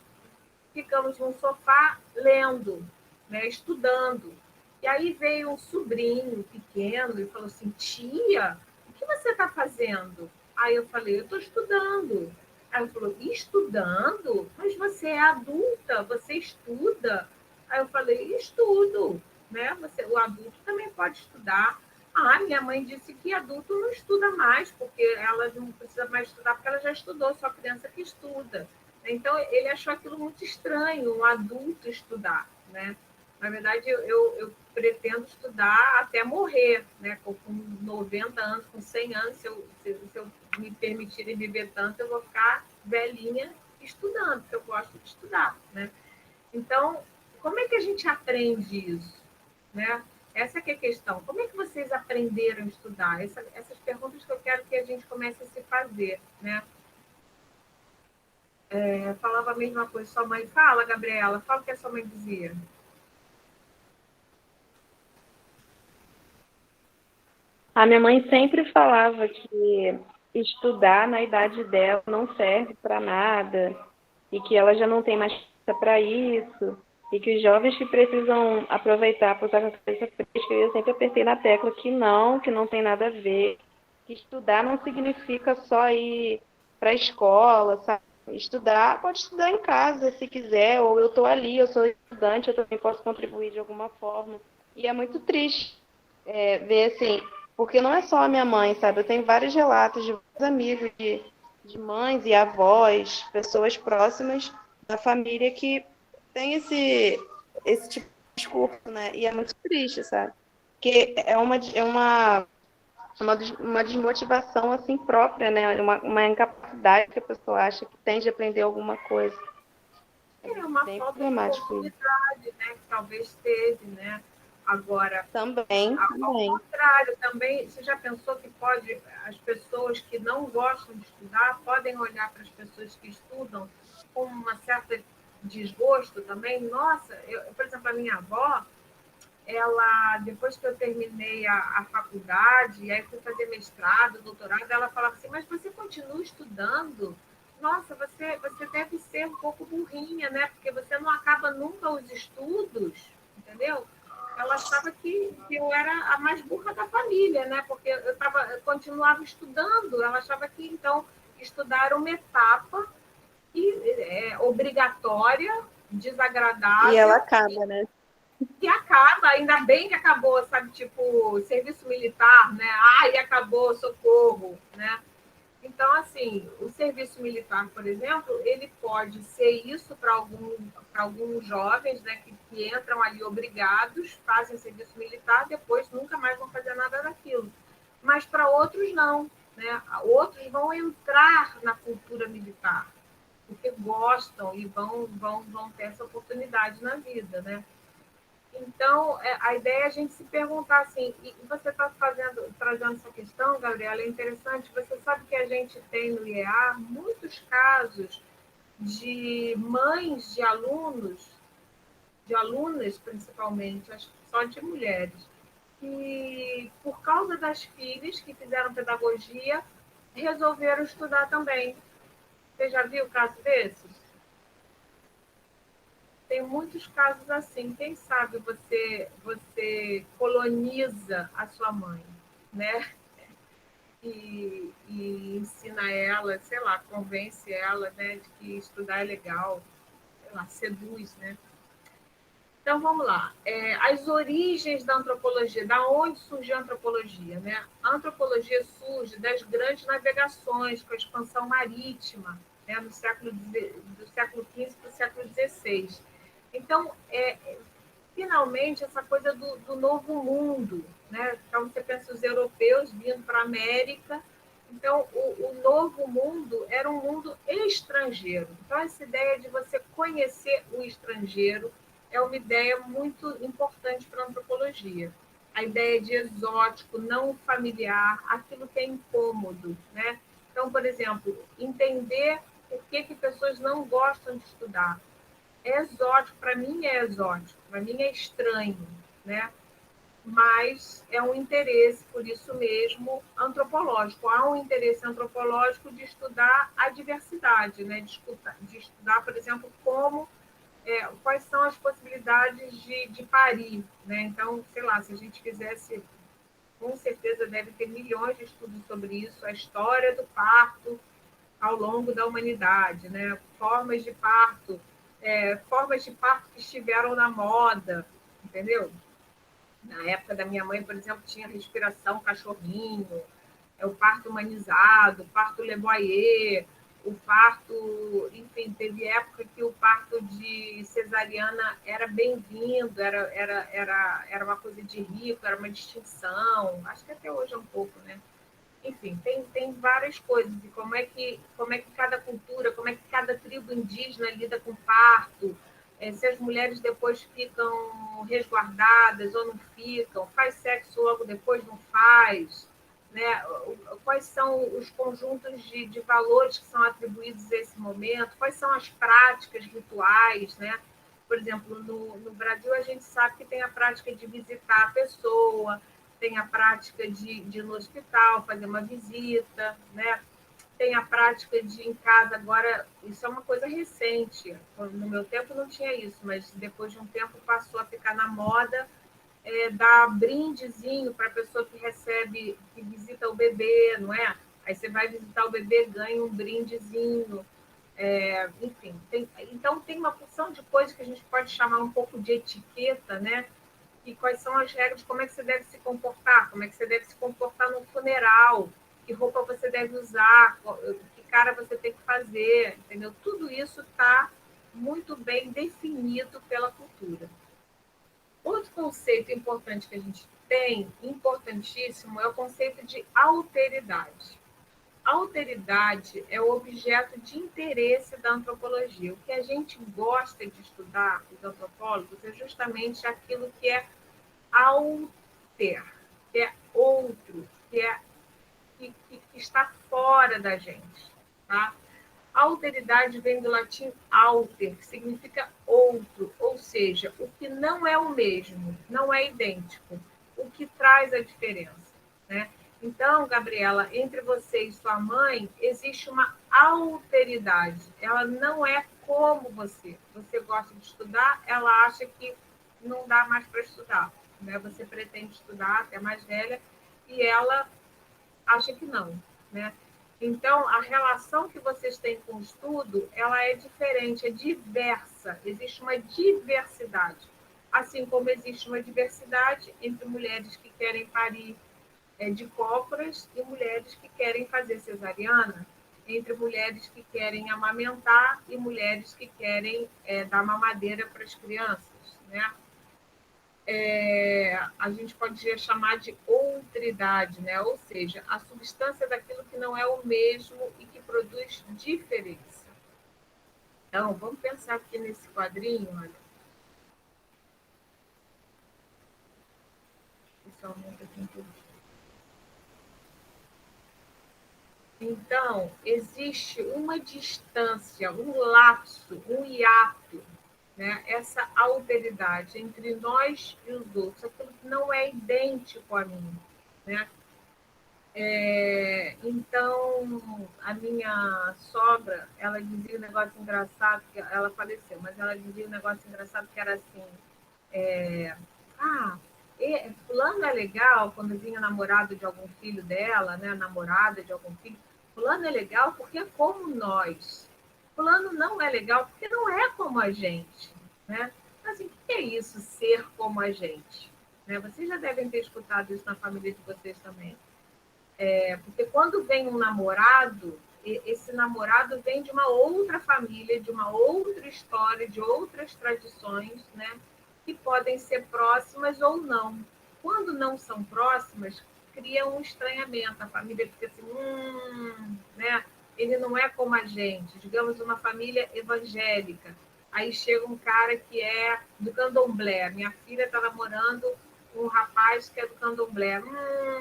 ficamos no sofá lendo, né, estudando. E aí veio um sobrinho pequeno e falou assim: tia, o que você está fazendo? Aí eu falei: eu estou estudando. Aí ele falou: estudando? Mas você é adulta, você estuda? Aí eu falei: estudo, né? O adulto também pode estudar. Ah, minha mãe disse que adulto não estuda mais, porque ela não precisa mais estudar, porque ela já estudou, só criança que estuda. Então, ele achou aquilo muito estranho, um adulto estudar, né? Na verdade, eu pretendo estudar até morrer, né? Com 90 anos, com 100 anos, se eu me permitirem viver tanto, eu vou ficar velhinha estudando, porque eu gosto de estudar, né? Então, como é que a gente aprende isso, né? Essa que é a questão. Como é que vocês aprenderam a estudar? Essas perguntas que eu quero que a gente comece a se fazer, né? Falava a mesma coisa. Sua mãe fala, Gabriela, fala o que a sua mãe dizia. A minha mãe sempre falava que estudar na idade dela não serve para nada e que ela já não tem mais força para isso e que os jovens que precisam aproveitar para usar a cabeça fresca, eu sempre apertei na tecla que não tem nada a ver, que estudar não significa só ir para a escola, sabe? Estudar, pode estudar em casa se quiser, ou eu estou ali, eu sou estudante, eu também posso contribuir de alguma forma. E é muito triste ver assim, porque não é só a minha mãe, sabe? Eu tenho vários relatos de vários amigos, de mães e avós, pessoas próximas da família que tem esse tipo de discurso, né? E é muito triste, sabe? Porque uma desmotivação assim própria, né? Uma incapacidade que a pessoa acha que tem de aprender alguma coisa. É uma Bem falta de problemático isso. oportunidade, né? Que talvez teve, né? Agora, Também, ao também. contrário, também, você já pensou que as pessoas que não gostam de estudar podem olhar para as pessoas que estudam com uma certa desgosto também? Nossa, por exemplo, a minha avó, ela, depois que eu terminei a faculdade, e aí fui fazer mestrado, doutorado, ela falava assim, mas você continua estudando? Nossa, você deve ser um pouco burrinha, né? Porque você não acaba nunca os estudos, entendeu? Ela achava que eu era a mais burra da família, né? Porque eu continuava estudando, ela achava que, então, estudar era uma etapa obrigatória, E ela desagradável, acaba, né? que acaba, ainda bem que acabou, sabe, tipo, serviço militar, né? Ai, acabou, socorro, né? Então, assim, o serviço militar, por exemplo, ele pode ser isso para alguns jovens, né, que entram ali obrigados, fazem serviço militar, depois nunca mais vão fazer nada daquilo. Mas para outros não, né? Outros vão entrar na cultura militar, porque gostam e vão ter essa oportunidade na vida, né? Então, a ideia é a gente se perguntar assim, e você está trazendo essa questão, Gabriela, é interessante, você sabe que a gente tem no IEA muitos casos de mães de alunos, de alunas principalmente, acho que só de mulheres, que por causa das filhas que fizeram pedagogia, resolveram estudar também. Você já viu o caso desses? Tem muitos casos assim. Quem sabe você coloniza a sua mãe, né? E ensina ela, sei lá, convence ela, né, de que estudar é legal, sei lá, seduz, né? Então vamos lá. As origens da antropologia, da onde surgiu a antropologia, né? A antropologia surge das grandes navegações com a expansão marítima, né, do século XV para o século XVI. Então, finalmente, essa coisa do novo mundo, né? Então, você pensa os europeus vindo para a América. Então, o novo mundo era um mundo estrangeiro. Então, essa ideia de você conhecer o estrangeiro é uma ideia muito importante para a antropologia. A ideia de exótico, não familiar, aquilo que é incômodo, né? Então, por exemplo, entender por que pessoas não gostam de estudar. é exótico, para mim é exótico, para mim é estranho, né? Mas é um interesse, por isso mesmo, antropológico. Há um interesse antropológico de estudar a diversidade, né? De estudar, por exemplo, quais são as possibilidades de parir, né? Então, sei lá, se a gente quisesse, com certeza deve ter milhões de estudos sobre isso, a história do parto ao longo da humanidade, né? Formas de parto que estiveram na moda, entendeu? Na época da minha mãe, por exemplo, tinha respiração cachorrinho, o parto humanizado, o parto Le Boyer, o parto, enfim, teve época que o parto de cesariana era bem-vindo, era uma coisa de rico, era uma distinção, acho que até hoje é um pouco, né? Enfim, tem várias coisas, e como é que cada cultura, como é que cada tribo indígena lida com parto, se as mulheres depois ficam resguardadas ou não ficam, faz sexo logo depois, não faz, né? Quais são os conjuntos de valores que são atribuídos a esse momento, quais são as práticas rituais, né? Por exemplo, no Brasil, a gente sabe que tem a prática de visitar a pessoa, tem a prática de ir no hospital, fazer uma visita, né? Tem a prática de ir em casa. Agora, isso é uma coisa recente. No meu tempo não tinha isso, mas depois de um tempo passou a ficar na moda dar brindezinho para a pessoa que recebe, que visita o bebê, não é? Aí você vai visitar o bebê, ganha um brindezinho. Enfim, então tem uma porção de coisas que a gente pode chamar um pouco de etiqueta, né? E quais são as regras, como é que você deve se comportar, como é que você deve se comportar no funeral, que roupa você deve usar, que cara você tem que fazer, entendeu? Tudo isso está muito bem definido pela cultura. Outro conceito importante que a gente tem, importantíssimo, é o conceito de alteridade. Alteridade é o objeto de interesse da antropologia. O que a gente gosta de estudar, os antropólogos, é justamente aquilo que é alter, que é outro, que está fora da gente. Tá? Alteridade vem do latim alter, que significa outro, ou seja, o que não é o mesmo, não é idêntico, o que traz a diferença. Né? Então, Gabriela, entre você e sua mãe, existe uma alteridade. Ela não é como você. Você gosta de estudar, ela acha que não dá mais para estudar. Né? Você pretende estudar, até mais velha, e ela acha que não. Né? Então, a relação que vocês têm com o estudo, ela é diferente, é diversa. Existe uma diversidade. Assim como existe uma diversidade entre mulheres que querem parir de cócoras e mulheres que querem fazer cesariana, entre mulheres que querem amamentar e mulheres que querem dar mamadeira para as crianças, né? A gente pode chamar de outridade, né? Ou seja, a substância daquilo que não é o mesmo e que produz diferença. Então, vamos pensar aqui nesse quadrinho, olha. Isso aumenta aqui um pouquinho. Então, existe uma distância, um lapso, um hiato, né? Essa alteridade entre nós e os outros, aquilo que não é idêntico a mim. Né? Então, a minha sogra, ela dizia um negócio engraçado, que ela faleceu, mas ela dizia um negócio engraçado que era assim, ah, fulano é legal quando vinha namorado de algum filho dela, né, namorada de algum filho, fulano é legal porque é como nós. Fulano não é legal porque não é como a gente, né? Assim, o que é isso, ser como a gente? Né? Vocês já devem ter escutado isso na família de vocês também. Porque quando vem um namorado, esse namorado vem de uma outra família, de uma outra história, de outras tradições, né? Que podem ser próximas ou não. Quando não são próximas, cria um estranhamento. A família fica assim, né? Ele não é como a gente. Digamos, uma família evangélica. Aí chega um cara que é do candomblé. Minha filha está namorando um rapaz que é do candomblé.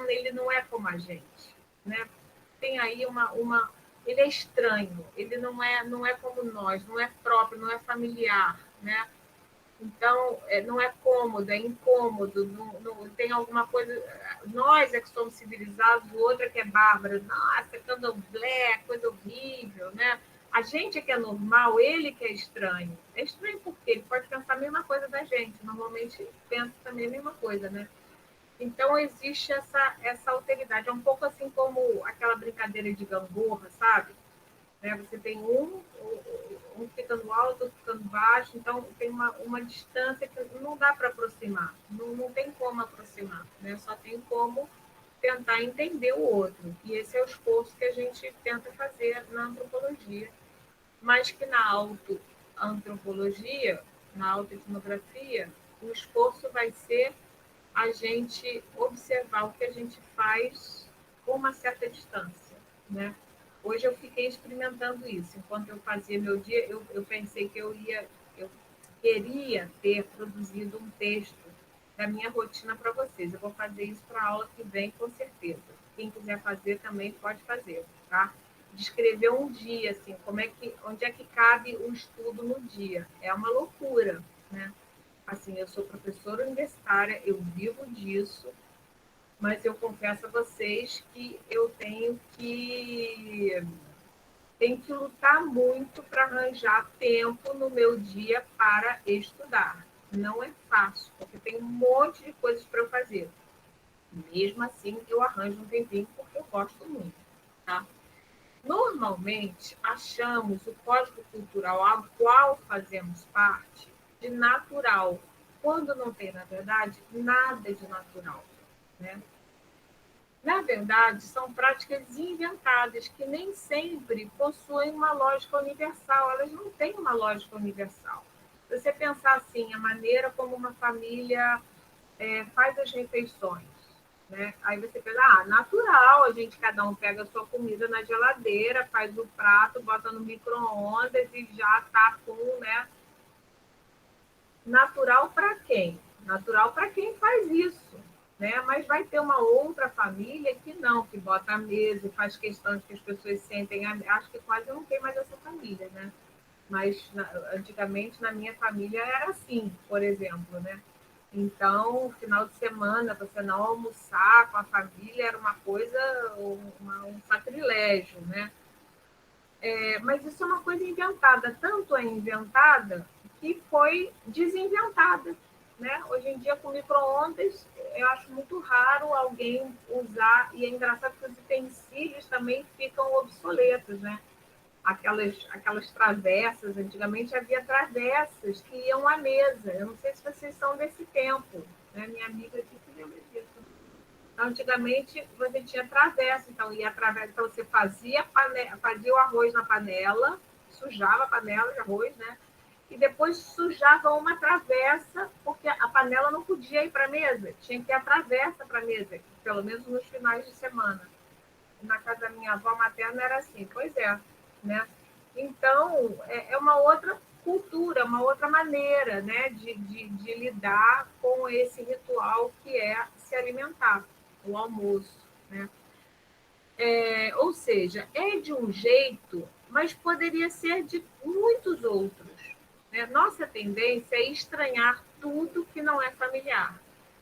Ele não é como a gente. Né? Tem aí ele é estranho, ele não é como nós, não é próprio, não é familiar. né? Então, não é cômodo, é incômodo, tem alguma coisa. Nós é que somos civilizados, o outro é que é bárbaro. Nossa, candomblé, coisa horrível, né? A gente é que é normal, ele que é estranho. É estranho porque ele pode pensar a mesma coisa da gente, normalmente pensa também a mesma coisa, né? Então, existe essa alteridade. É um pouco assim como aquela brincadeira de gangorra, sabe? Né? Você tem um ficando alto, outro ficando baixo, então tem uma distância que não dá para aproximar, não tem como aproximar, né? Só tem como tentar entender o outro. E esse é o esforço que a gente tenta fazer na antropologia, mas que na autoantropologia, na autoetnografia, o esforço vai ser a gente observar o que a gente faz com uma certa distância, né? Hoje eu fiquei experimentando isso. Enquanto eu fazia meu dia, eu pensei que eu queria ter produzido um texto da minha rotina para vocês. Eu vou fazer isso para a aula que vem, com certeza. Quem quiser fazer também pode fazer, tá? Descrever um dia, assim, onde é que cabe o estudo no dia. É uma loucura, né? Assim, eu sou professora universitária, eu vivo disso, mas eu confesso a vocês que eu tenho que lutar muito para arranjar tempo no meu dia para estudar. Não é fácil, porque tem um monte de coisas para eu fazer. Mesmo assim, eu arranjo um tempinho porque eu gosto muito, tá? Normalmente, achamos o código cultural ao qual fazemos parte de natural, quando não tem, na verdade, nada de natural, né? Na verdade, são práticas inventadas que nem sempre possuem uma lógica universal, elas não têm uma lógica universal. Se você pensar assim, a maneira como uma família faz as refeições, né? Aí você pensa, natural, a gente cada um pega a sua comida na geladeira, faz o prato, bota no micro-ondas e já está com, né? Natural para quem? Natural para quem faz isso, né? Mas vai ter uma outra família que não, que bota a mesa e faz questão de que as pessoas sentem. Acho que quase não tem mais essa família, né? Mas antigamente na minha família era assim, por exemplo, né? Então, final de semana, você não almoçar com a família era uma coisa, um sacrilégio, né? Mas isso é uma coisa inventada, tanto é inventada que foi desinventada, né? Hoje em dia, com micro-ondas, eu acho muito raro alguém usar, e é engraçado que os utensílios também ficam obsoletos, né? Aquelas travessas, antigamente havia travessas que iam à mesa. Eu não sei se vocês são desse tempo, né? Minha amiga aqui se lembra disso. Antigamente você tinha travessa, então ia através, então você fazia o arroz na panela, sujava a panela de arroz, né? E depois sujava uma travessa, porque a panela não podia ir para a mesa, tinha que ir a travessa para a mesa, pelo menos nos finais de semana. Na casa da minha avó materna era assim, pois é, né? Então, é uma outra cultura, uma outra maneira, né, de lidar com esse ritual que é se alimentar, o almoço, né? Ou seja, é de um jeito, mas poderia ser de muitos outros, né? Nossa tendência é estranhar tudo que não é familiar.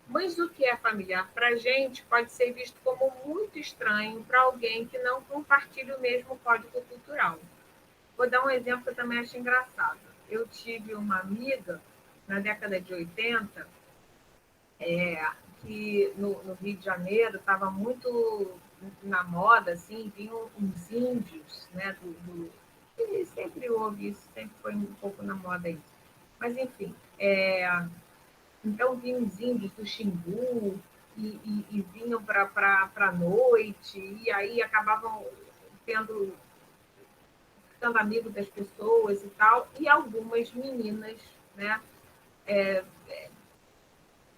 Mas o que é familiar para a gente pode ser visto como muito estranho para alguém que não compartilha o mesmo código cultural. Vou dar um exemplo que eu também acho engraçado. Eu tive uma amiga, na década de 80, que no Rio de Janeiro estava muito na moda, assim, vinham uns índios, né, e sempre houve isso, sempre foi um pouco na moda isso. Mas, enfim, então vinham os índios do Xingu e vinham para a noite, e aí acabavam ficando amigos das pessoas e tal, e algumas meninas, né,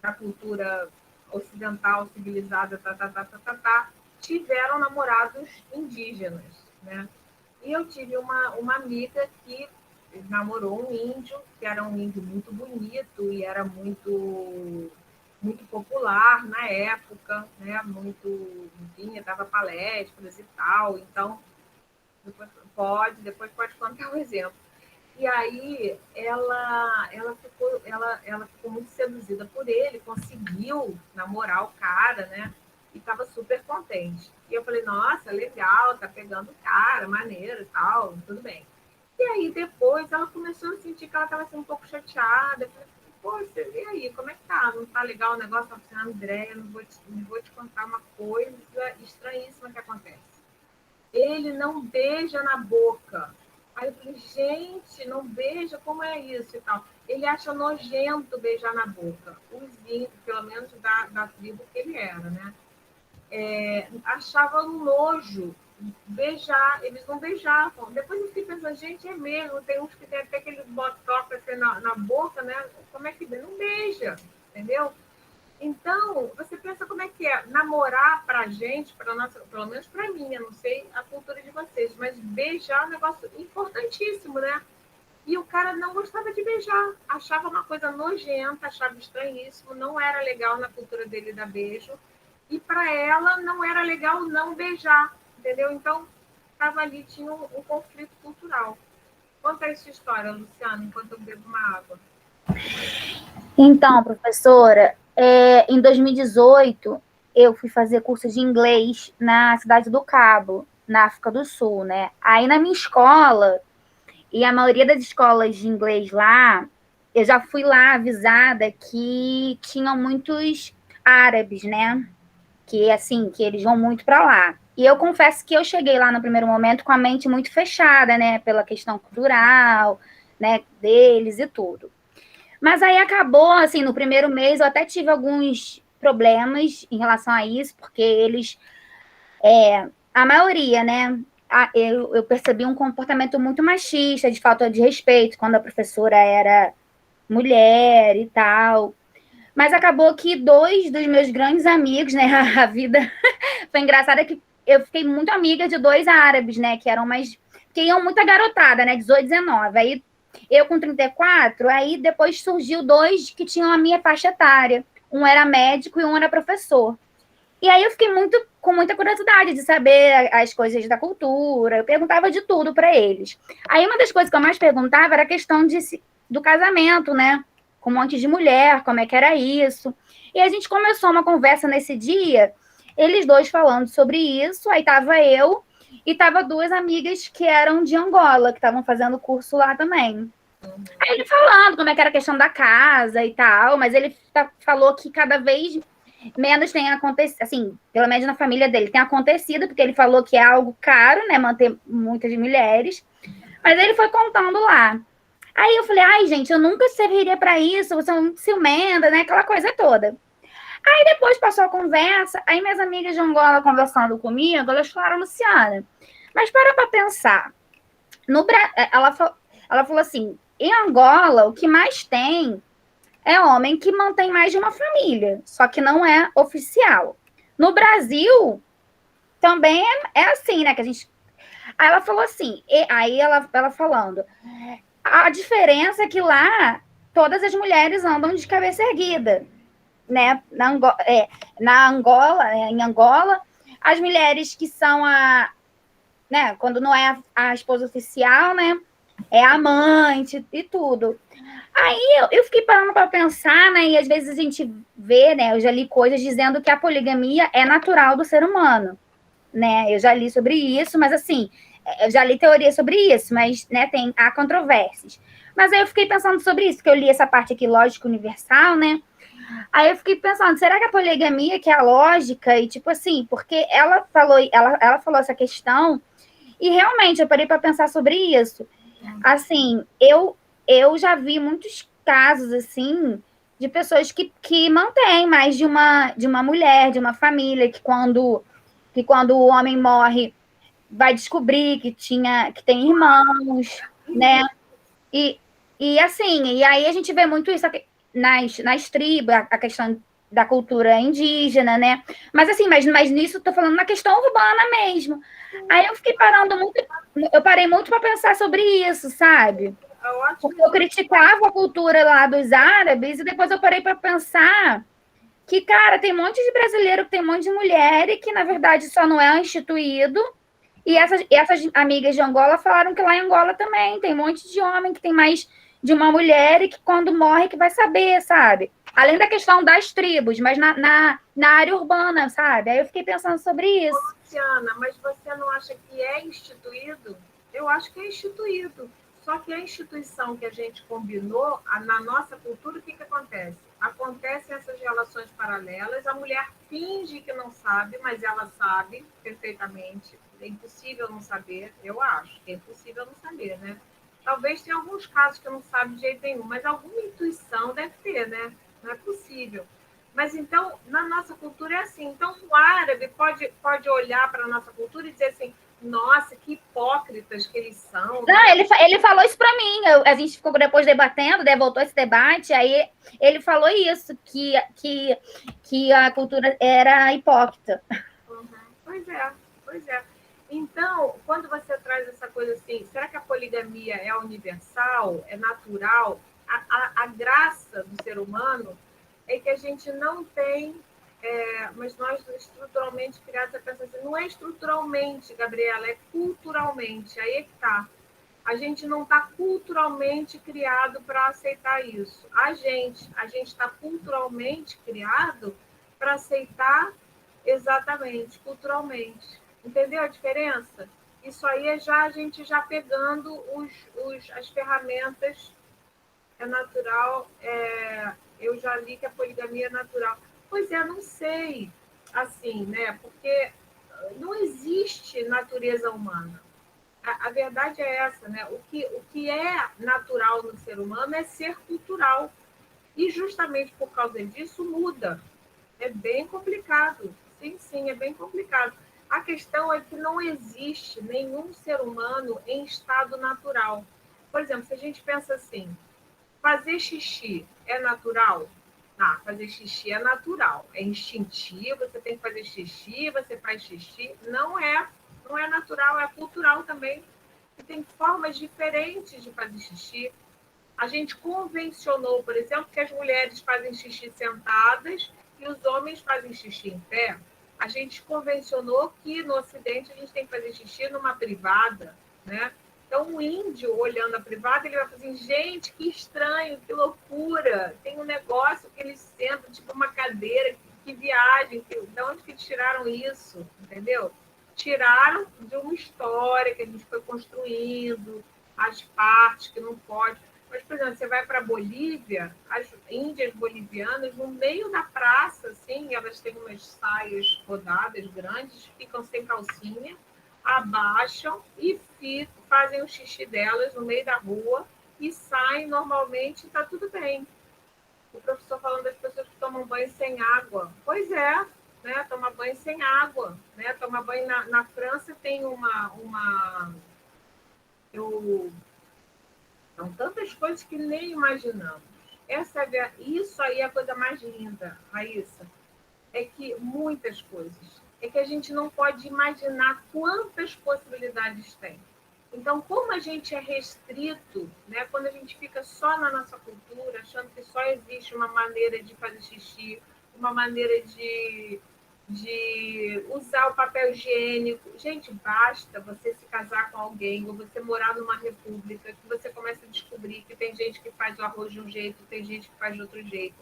da cultura ocidental, civilizada, tiveram namorados indígenas, né? E eu tive uma amiga que namorou um índio, que era um índio muito bonito e era muito popular na época, né? Muito, vinha, dava palestras e tal. Então, depois pode contar o exemplo. E aí ela ficou muito seduzida por ele, conseguiu namorar o cara, né? E estava super contente. E eu falei, nossa, legal, tá pegando o cara, maneiro e tal, tudo bem. E aí depois ela começou a sentir que ela estava assim, um pouco chateada. Eu falei, poxa, e aí, como é que tá? Não tá legal o negócio? Eu falei, Andréia, não vou te contar uma coisa estranhíssima que acontece. Ele não beija na boca. Aí eu falei, gente, não beija, como é isso e tal? Ele acha nojento beijar na boca. Os índios, pelo menos da tribo que ele era, né? Achava um nojo beijar, eles não beijavam. Depois eu fiquei pensando, gente, é mesmo, tem uns que tem até aquele botox assim na boca, né? Como é que não beija, entendeu? Então, você pensa como é que é namorar pra gente, pra nossa, pelo menos pra mim, eu não sei a cultura de vocês, mas beijar é um negócio importantíssimo, né? E o cara não gostava de beijar, achava uma coisa nojenta, achava estranhíssimo, não era legal na cultura dele dar beijo. E para ela não era legal não beijar, entendeu? Então, estava ali, tinha um conflito cultural. Conta essa história, Luciana, enquanto eu bebo uma água. Então, professora, em 2018, eu fui fazer curso de inglês na Cidade do Cabo, na África do Sul, né? Aí na minha escola, e a maioria das escolas de inglês lá, eu já fui lá avisada que tinham muitos árabes, né? Que assim, que eles vão muito para lá. E eu confesso que eu cheguei lá no primeiro momento com a mente muito fechada, né? Pela questão cultural, né? Deles e tudo. Mas aí acabou, assim, no primeiro mês eu até tive alguns problemas em relação a isso, porque eles, a maioria, né, eu percebi um comportamento muito machista, de falta de respeito, quando a professora era mulher e tal. Mas acabou que dois dos meus grandes amigos, né, a vida foi engraçada que eu fiquei muito amiga de dois árabes, né, que eram mais, que iam muita garotada, né, 18, 19. Aí eu com 34, aí depois surgiu dois que tinham a minha faixa etária. Um era médico e um era professor. E aí eu fiquei com muita curiosidade de saber as coisas da cultura. Eu perguntava de tudo para eles. Aí uma das coisas que eu mais perguntava era a questão do casamento, né? Com um monte de mulher, como é que era isso. E a gente começou uma conversa nesse dia, eles dois falando sobre isso. Aí tava eu e tava duas amigas que eram de Angola, que estavam fazendo curso lá também. Aí ele falando como é que era a questão da casa e tal, mas ele falou que cada vez menos tem acontecido, assim, pelo menos na família dele, tem acontecido, porque ele falou que é algo caro, né, manter muitas mulheres, mas ele foi contando lá. Aí eu falei, ai, gente, eu nunca serviria para isso, você é muito ciumenta, né, aquela coisa toda. Aí depois passou a conversa, aí minhas amigas de Angola conversando comigo, elas falaram, Luciana, mas para pensar, ela falou assim, em Angola, o que mais tem é homem que mantém mais de uma família, só que não é oficial. No Brasil, também é assim, né? Que a gente. Aí ela falou assim, aí ela falando, a diferença é que lá todas as mulheres andam de cabeça erguida, né? Em Angola, as mulheres que são né? Quando não é a esposa oficial, né? É a amante e tudo. Aí eu fiquei parando para pensar, né? E às vezes a gente vê, né? Eu já li coisas dizendo que a poligamia é natural do ser humano, né? Eu já li sobre isso, mas assim, eu já li teoria sobre isso, mas né, há controvérsias. Mas aí eu fiquei pensando sobre isso, que eu li essa parte aqui, lógica universal, né? Aí eu fiquei pensando, será que a poligamia que é a lógica? E tipo assim, porque ela falou essa questão, e realmente eu parei para pensar sobre isso. Assim, eu já vi muitos casos, assim, de pessoas que mantêm mais de uma mulher, de uma família, que quando o homem morre, vai descobrir que tem irmãos, né? E, e assim, e aí a gente vê muito isso nas tribos, a questão da cultura indígena, né? Mas assim, mas nisso eu tô falando na questão urbana mesmo. Aí eu fiquei eu parei muito para pensar sobre isso, sabe? Porque eu criticava a cultura lá dos árabes e depois eu parei para pensar que, cara, tem um monte de brasileiro que tem um monte de mulher e que, na verdade, só não é instituído E essas amigas de Angola falaram que lá em Angola também tem um monte de homem que tem mais de uma mulher e que quando morre que vai saber, sabe? Além da questão das tribos, mas na área urbana, sabe? Aí eu fiquei pensando sobre isso. Luciana, mas você não acha que é instituído? Eu acho que é instituído. Só que a instituição que a gente combinou, na nossa cultura, o que, que acontece? Acontecem essas relações paralelas, a mulher finge que não sabe, mas ela sabe perfeitamente. É impossível não saber, eu acho que é impossível não saber, né? Talvez tenha alguns casos que não sabe de jeito nenhum, mas alguma intuição deve ter, né? Não é possível. Mas então, na nossa cultura é assim. Então, o árabe pode olhar para a nossa cultura e dizer assim: nossa, que hipócritas que eles são, Não, né? ele falou isso para mim. A gente ficou depois debatendo, voltou esse debate, aí ele falou isso, que a cultura era hipócrita. Uhum. Pois é, pois é. Então, quando você traz essa coisa assim, será que a poligamia é universal, é natural? A graça do ser humano é que a gente não tem, mas nós estruturalmente criados a pensar assim, não é estruturalmente, Gabriela, é culturalmente, aí é que está. A gente não está culturalmente criado para aceitar isso. A gente está culturalmente criado para aceitar exatamente, culturalmente. Entendeu a diferença? Isso aí é já a gente já pegando as ferramentas. É natural. Eu já li que a poligamia é natural. Pois é, não sei. Assim, né? Porque não existe natureza humana. A verdade é essa, né? O que é natural no ser humano é ser cultural. E justamente por causa disso muda. É bem complicado. Sim, sim, é bem complicado. A questão é que não existe nenhum ser humano em estado natural. Por exemplo, se a gente pensa assim, fazer xixi é natural? Ah, fazer xixi é natural, é instintivo, você tem que fazer xixi, você faz xixi. Não é natural, é cultural também. E tem formas diferentes de fazer xixi. A gente convencionou, por exemplo, que as mulheres fazem xixi sentadas e os homens fazem xixi em pé. A gente convencionou que no Ocidente a gente tem que fazer xixi numa privada, né? Então, o índio, olhando a privada, ele vai fazer assim, gente, que estranho, que loucura. Tem um negócio que eles sentam, tipo uma cadeira, que viagem, de onde que tiraram isso, entendeu? Tiraram de uma história que a gente foi construindo, as partes que não pode. Mas, por exemplo, você vai para a Bolívia, as índias bolivianas, no meio da praça, assim, elas têm umas saias rodadas grandes, ficam sem calcinha, abaixam e fazem o xixi delas no meio da rua e saem normalmente e está tudo bem. O professor falando das pessoas que tomam banho sem água. Pois é, né? Tomar banho sem água. Né? Tomar banho na França tem eu são tantas coisas que nem imaginamos. Isso aí é a coisa mais linda, Raíssa. É que muitas coisas. É que a gente não pode imaginar quantas possibilidades tem. Então, como a gente é restrito, né, quando a gente fica só na nossa cultura, achando que só existe uma maneira de fazer xixi, uma maneira de usar o papel higiênico. Gente, basta você se casar com alguém ou você morar numa república que você começa a descobrir que tem gente que faz o arroz de um jeito, tem gente que faz de outro jeito.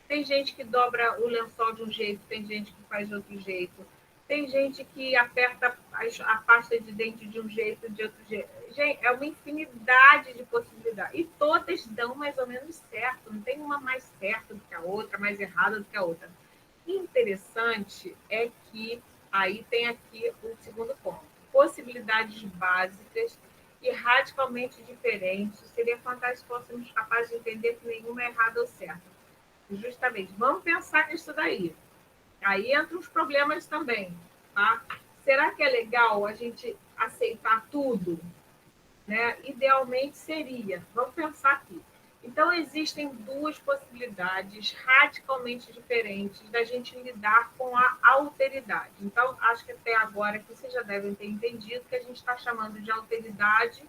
Tem gente que dobra o lençol de um jeito, tem gente que faz de outro jeito. Tem gente que aperta a pasta de dente de um jeito, de outro jeito. Gente, é uma infinidade de possibilidades. E todas dão mais ou menos certo. Não tem uma mais certa do que a outra, mais errada do que a outra. Interessante é que aí tem aqui o segundo ponto. Possibilidades básicas e radicalmente diferentes. Seria fantástico se fôssemos capazes de entender que nenhuma é errada ou certa. Justamente. Vamos pensar nisso daí. Aí entram os problemas também. Tá? Será que é legal a gente aceitar tudo? Né? Idealmente seria. Vamos pensar aqui. Então, existem duas possibilidades radicalmente diferentes da gente lidar com a alteridade. Então, acho que até agora que vocês já devem ter entendido que a gente está chamando de alteridade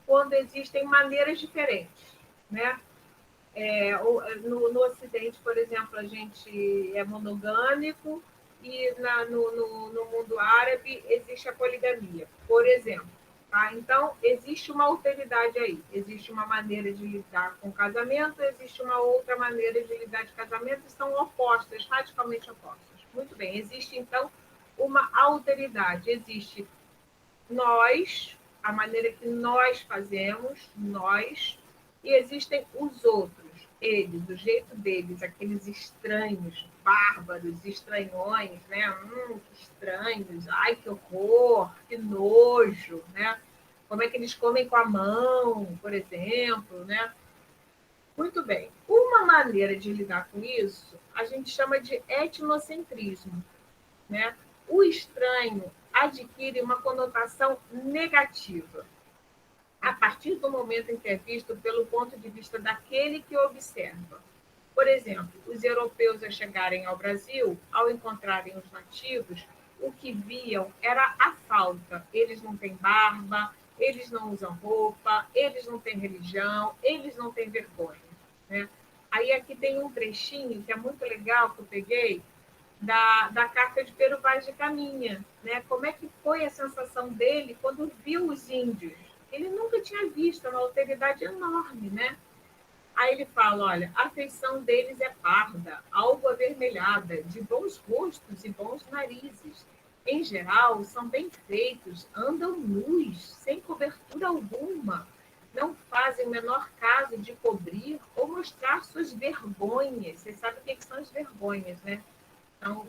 quando existem maneiras diferentes. Né? No Ocidente, por exemplo, a gente é monogâmico, e no mundo árabe existe a poligamia, por exemplo. Tá? Então, existe uma alteridade aí, existe uma maneira de lidar com o casamento, existe uma outra maneira de lidar de casamento, e são opostas, radicalmente opostas. Muito bem, existe, então, uma alteridade, existe nós, a maneira que nós fazemos, nós, e existem os outros, eles, do jeito deles, aqueles estranhos, bárbaros, estranhões, né? Que estranhos, ai, que horror, que nojo, né? Como é que eles comem com a mão, por exemplo, né? Muito bem. Uma maneira de lidar com isso, a gente chama de etnocentrismo, né? O estranho adquire uma conotação negativa a partir do momento em que é visto pelo ponto de vista daquele que observa. Por exemplo, os europeus a chegarem ao Brasil, ao encontrarem os nativos, o que viam era a falta. Eles não têm barba, eles não usam roupa, eles não têm religião, eles não têm vergonha. Né? Aí aqui tem um trechinho que é muito legal que eu peguei, da carta de Pero Vaz de Caminha, né? Como é que foi a sensação dele quando viu os índios? Ele nunca tinha visto, é uma alteridade enorme, né? Aí ele fala, olha, a feição deles é parda, algo avermelhada, de bons rostos e bons narizes. Em geral, são bem feitos, andam nus, sem cobertura alguma. Não fazem o menor caso de cobrir ou mostrar suas vergonhas. Vocês sabem o que são as vergonhas, né? São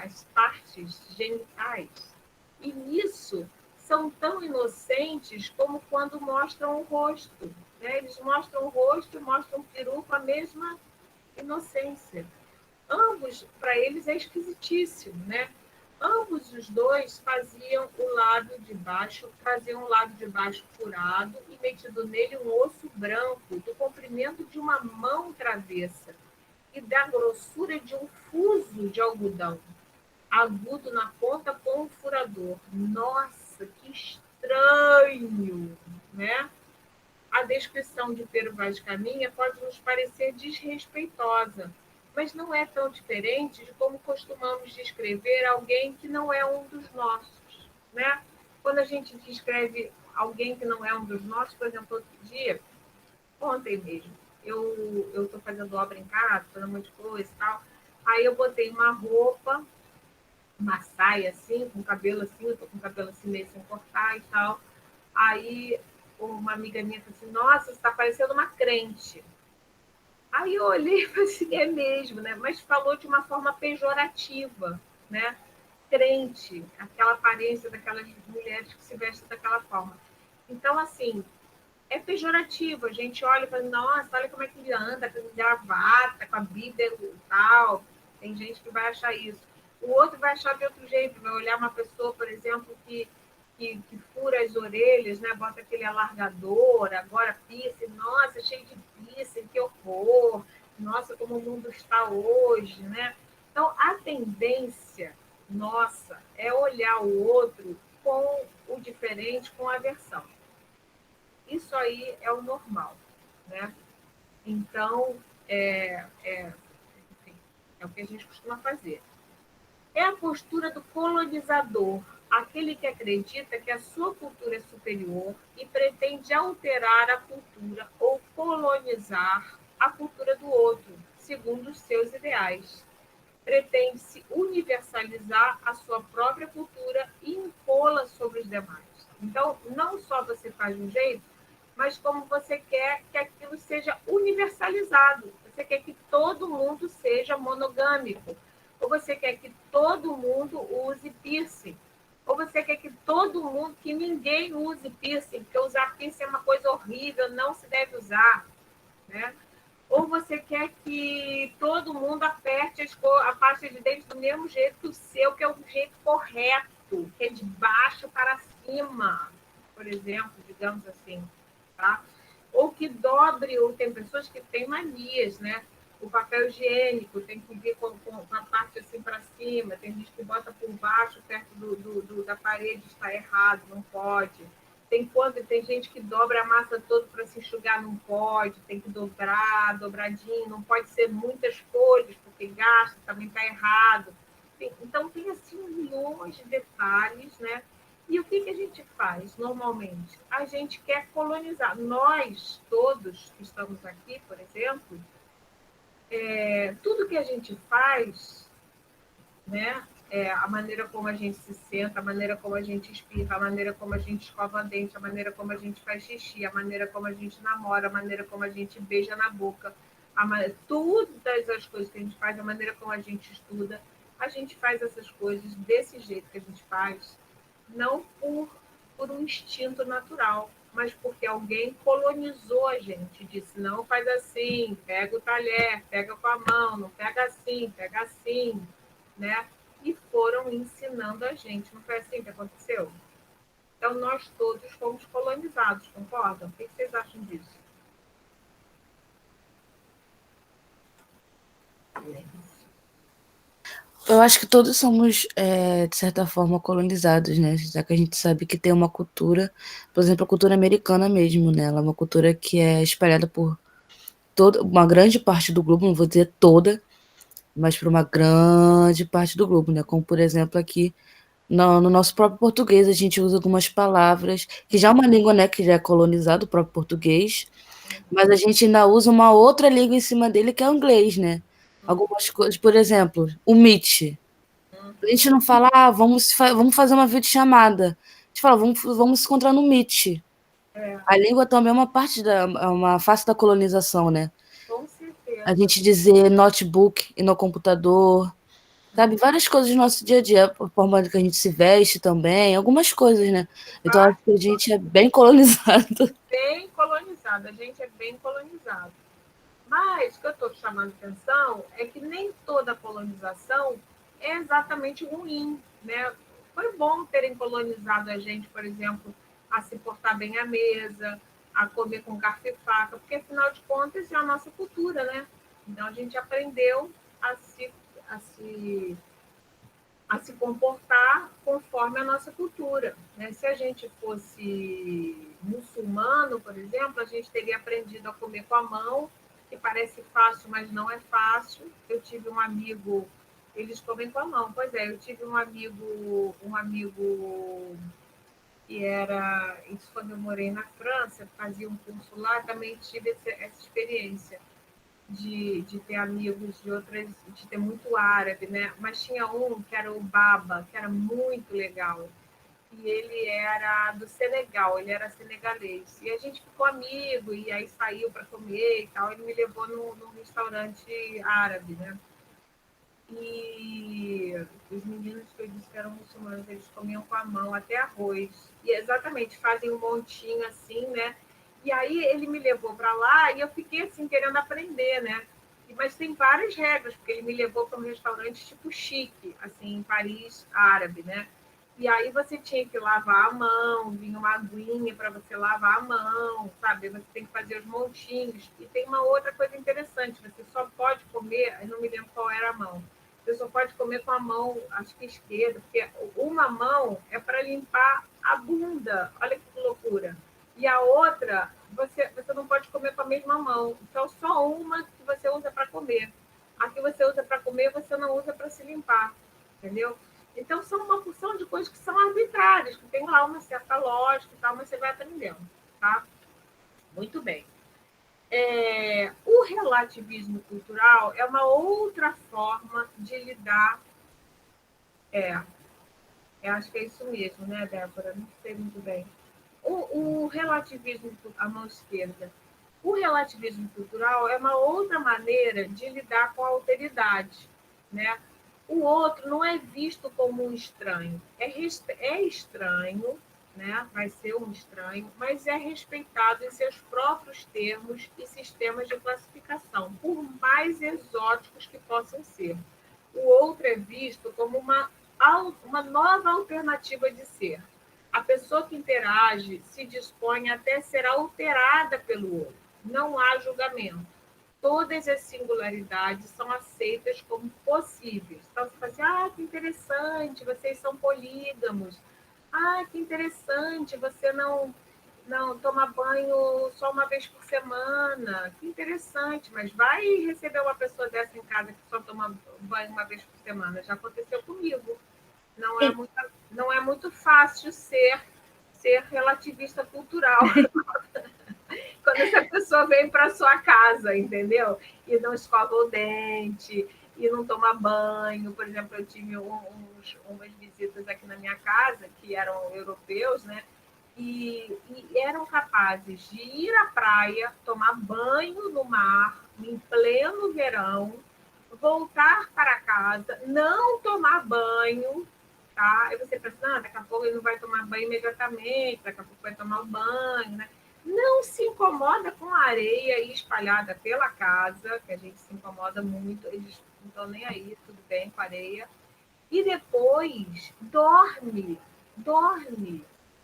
as partes genitais. E nisso são tão inocentes como quando mostram o rosto. Né? Eles mostram o rosto, mostram o peru com a mesma inocência. Ambos, para eles, é esquisitíssimo, né? Ambos os dois faziam o lado de baixo, traziam o lado de baixo furado e metido nele um osso branco, do comprimento de uma mão travessa e da grossura de um fuso de algodão, agudo na ponta com um furador. Nossa, que estranho, né? A descrição de Pero Vaz de Caminha pode nos parecer desrespeitosa, mas não é tão diferente de como costumamos descrever alguém que não é um dos nossos, né? Quando a gente descreve alguém que não é um dos nossos, por exemplo, outro dia, ontem mesmo, eu estou fazendo obra em casa, fazendo um monte de coisa e tal, aí eu botei uma roupa, uma saia assim, com cabelo assim, eu tô com o cabelo assim meio sem cortar e tal. Aí uma amiga minha falou assim, nossa, você está parecendo uma crente. Aí eu olhei e falei assim, é mesmo, né? Mas falou de uma forma pejorativa, né? Crente, aquela aparência daquelas mulheres que se vestem daquela forma. Então, assim, é pejorativo. A gente olha e fala, nossa, olha como é que ele anda, com gravata, com a Bíblia e tal. Tem gente que vai achar isso. O outro vai achar de outro jeito, vai olhar uma pessoa, por exemplo, que fura as orelhas, né? Bota aquele alargador, agora piercing, nossa, cheio de piercing, que horror, nossa, como o mundo está hoje, né? Então, a tendência nossa é olhar o outro com o diferente, com aversão. Isso aí é o normal, né? Então, enfim, é o que a gente costuma fazer. É a postura do colonizador, aquele que acredita que a sua cultura é superior e pretende alterar a cultura ou colonizar a cultura do outro, segundo os seus ideais. Pretende-se universalizar a sua própria cultura e impô-la sobre os demais. Então, não só você faz de um jeito, mas como você quer que aquilo seja universalizado. Você quer que todo mundo seja monogâmico. Ou você quer que todo mundo use piercing. Ou você quer que todo mundo, que ninguém use piercing, porque usar piercing é uma coisa horrível, não se deve usar. Né? Ou você quer que todo mundo aperte a pasta de dente do mesmo jeito que o seu, que é o jeito correto, que é de baixo para cima, por exemplo, digamos assim. Tá? Ou que dobre, ou tem pessoas que têm manias, né? O papel higiênico tem que vir com a parte assim para cima, tem gente que bota por baixo, perto da parede, está errado, não pode. Tem gente que dobra a massa toda para se enxugar, não pode, tem que dobrar, dobradinho, não pode ser muitas folhas, porque gasta, também está errado. Então, tem assim milhões de detalhes, né? E o que a gente faz normalmente? A gente quer colonizar. Nós, todos que estamos aqui, por exemplo, tudo que a gente faz, né? A maneira como a gente se senta, a maneira como a gente espirra, a maneira como a gente escova dente, a maneira como a gente faz xixi, a maneira como a gente namora, a maneira como a gente beija na boca, todas as coisas que a gente faz, a maneira como a gente estuda, a gente faz essas coisas desse jeito que a gente faz, não por um instinto natural, mas porque alguém colonizou a gente, disse, não faz assim, pega o talher, pega com a mão, não pega assim, né? E foram ensinando a gente. Não foi assim que aconteceu? Então, nós todos fomos colonizados, concordam? O que vocês acham disso? Eu acho que todos somos, de certa forma, colonizados, né? Já que a gente sabe que tem uma cultura, por exemplo, a cultura americana mesmo, né? Ela é uma cultura que é espalhada por toda uma grande parte do globo, não vou dizer toda, mas por uma grande parte do globo, né? Como, por exemplo, aqui no nosso próprio português, a gente usa algumas palavras, que já é uma língua, né, que já é colonizada, o próprio português, mas a gente ainda usa uma outra língua em cima dele, que é o inglês, né? Algumas coisas, por exemplo, o Meet. A gente não fala, vamos fazer uma videochamada. A gente fala, vamos se encontrar no Meet. A língua também é uma parte é uma face da colonização, né? Com certeza. A gente dizer notebook e no computador, sabe? Várias coisas do nosso dia a dia, a forma que a gente se veste também, algumas coisas, né? Então, acho que a gente é bem colonizado. Bem colonizado, a gente é bem colonizado. Mas o que eu estou chamando atenção é que nem toda colonização é exatamente ruim, né? Foi bom terem colonizado a gente, por exemplo, a se portar bem à mesa, a comer com garfo e faca, porque afinal de contas é a nossa cultura, né? Então a gente aprendeu a se, a se comportar conforme a nossa cultura, né? Se a gente fosse muçulmano, por exemplo, a gente teria aprendido a comer com a mão, que parece fácil, mas não é fácil. Eu tive um amigo, eles comem com a mão. Pois é, eu tive um amigo que era, isso quando eu morei na França, fazia um curso lá, também tive essa experiência de ter amigos de outras, de ter muito árabe, né? Mas tinha um que era o Baba, que era muito legal. E ele era do Senegal, ele era senegalês. E a gente ficou amigo, e aí saiu para comer e tal. Ele me levou num restaurante árabe, né? E os meninos que eu disse que eram muçulmanos, eles comiam com a mão até arroz. E exatamente, fazem um montinho assim, né? E aí ele me levou para lá e eu fiquei assim, querendo aprender, né? Mas tem várias regras, porque ele me levou para um restaurante tipo chique, assim, em Paris, árabe, né? E aí você tinha que lavar a mão, vinha uma aguinha para você lavar a mão, sabe? Você tem que fazer os montinhos. E tem uma outra coisa interessante, você só pode comer, eu não me lembro qual era a mão, você só pode comer com a mão, acho que esquerda, porque uma mão é para limpar a bunda, olha que loucura. E a outra, você não pode comer com a mesma mão. Então, só uma que você usa para comer. A que você usa para comer, você não usa para se limpar, entendeu? Então, são uma porção de coisas que são arbitrárias, que tem lá uma certa lógica e tal, mas você vai aprendendo, tá? Muito bem. O relativismo cultural é uma outra forma de lidar. Acho que é isso mesmo, né, Débora? Não sei muito bem. O relativismo, a mão esquerda, o relativismo cultural é uma outra maneira de lidar com a alteridade, né? O outro não é visto como um estranho, é estranho, né? Vai ser um estranho, mas é respeitado em seus próprios termos e sistemas de classificação, por mais exóticos que possam ser. O outro é visto como uma nova alternativa de ser. A pessoa que interage se dispõe até ser alterada pelo outro. Não há julgamento. Todas as singularidades são aceitas como possíveis. Então, você fala assim, que interessante, vocês são polígamos. Que interessante, você não... Não, toma banho só uma vez por semana. Que interessante, mas vai receber uma pessoa dessa em casa que só toma banho uma vez por semana. Já aconteceu comigo. Não é muito fácil ser relativista cultural quando essa pessoa vem para sua casa, entendeu? E não escova o dente, e não toma banho. Por exemplo, eu tive umas visitas aqui na minha casa que eram europeus, né? E eram capazes de ir à praia, tomar banho no mar em pleno verão, voltar para casa, não tomar banho, tá? Aí você pensa, daqui a pouco ele não vai tomar banho imediatamente, daqui a pouco vai tomar o banho, né? Não se incomoda com a areia espalhada pela casa, que a gente se incomoda muito, eles não estão nem aí, tudo bem com a areia. E depois dorme,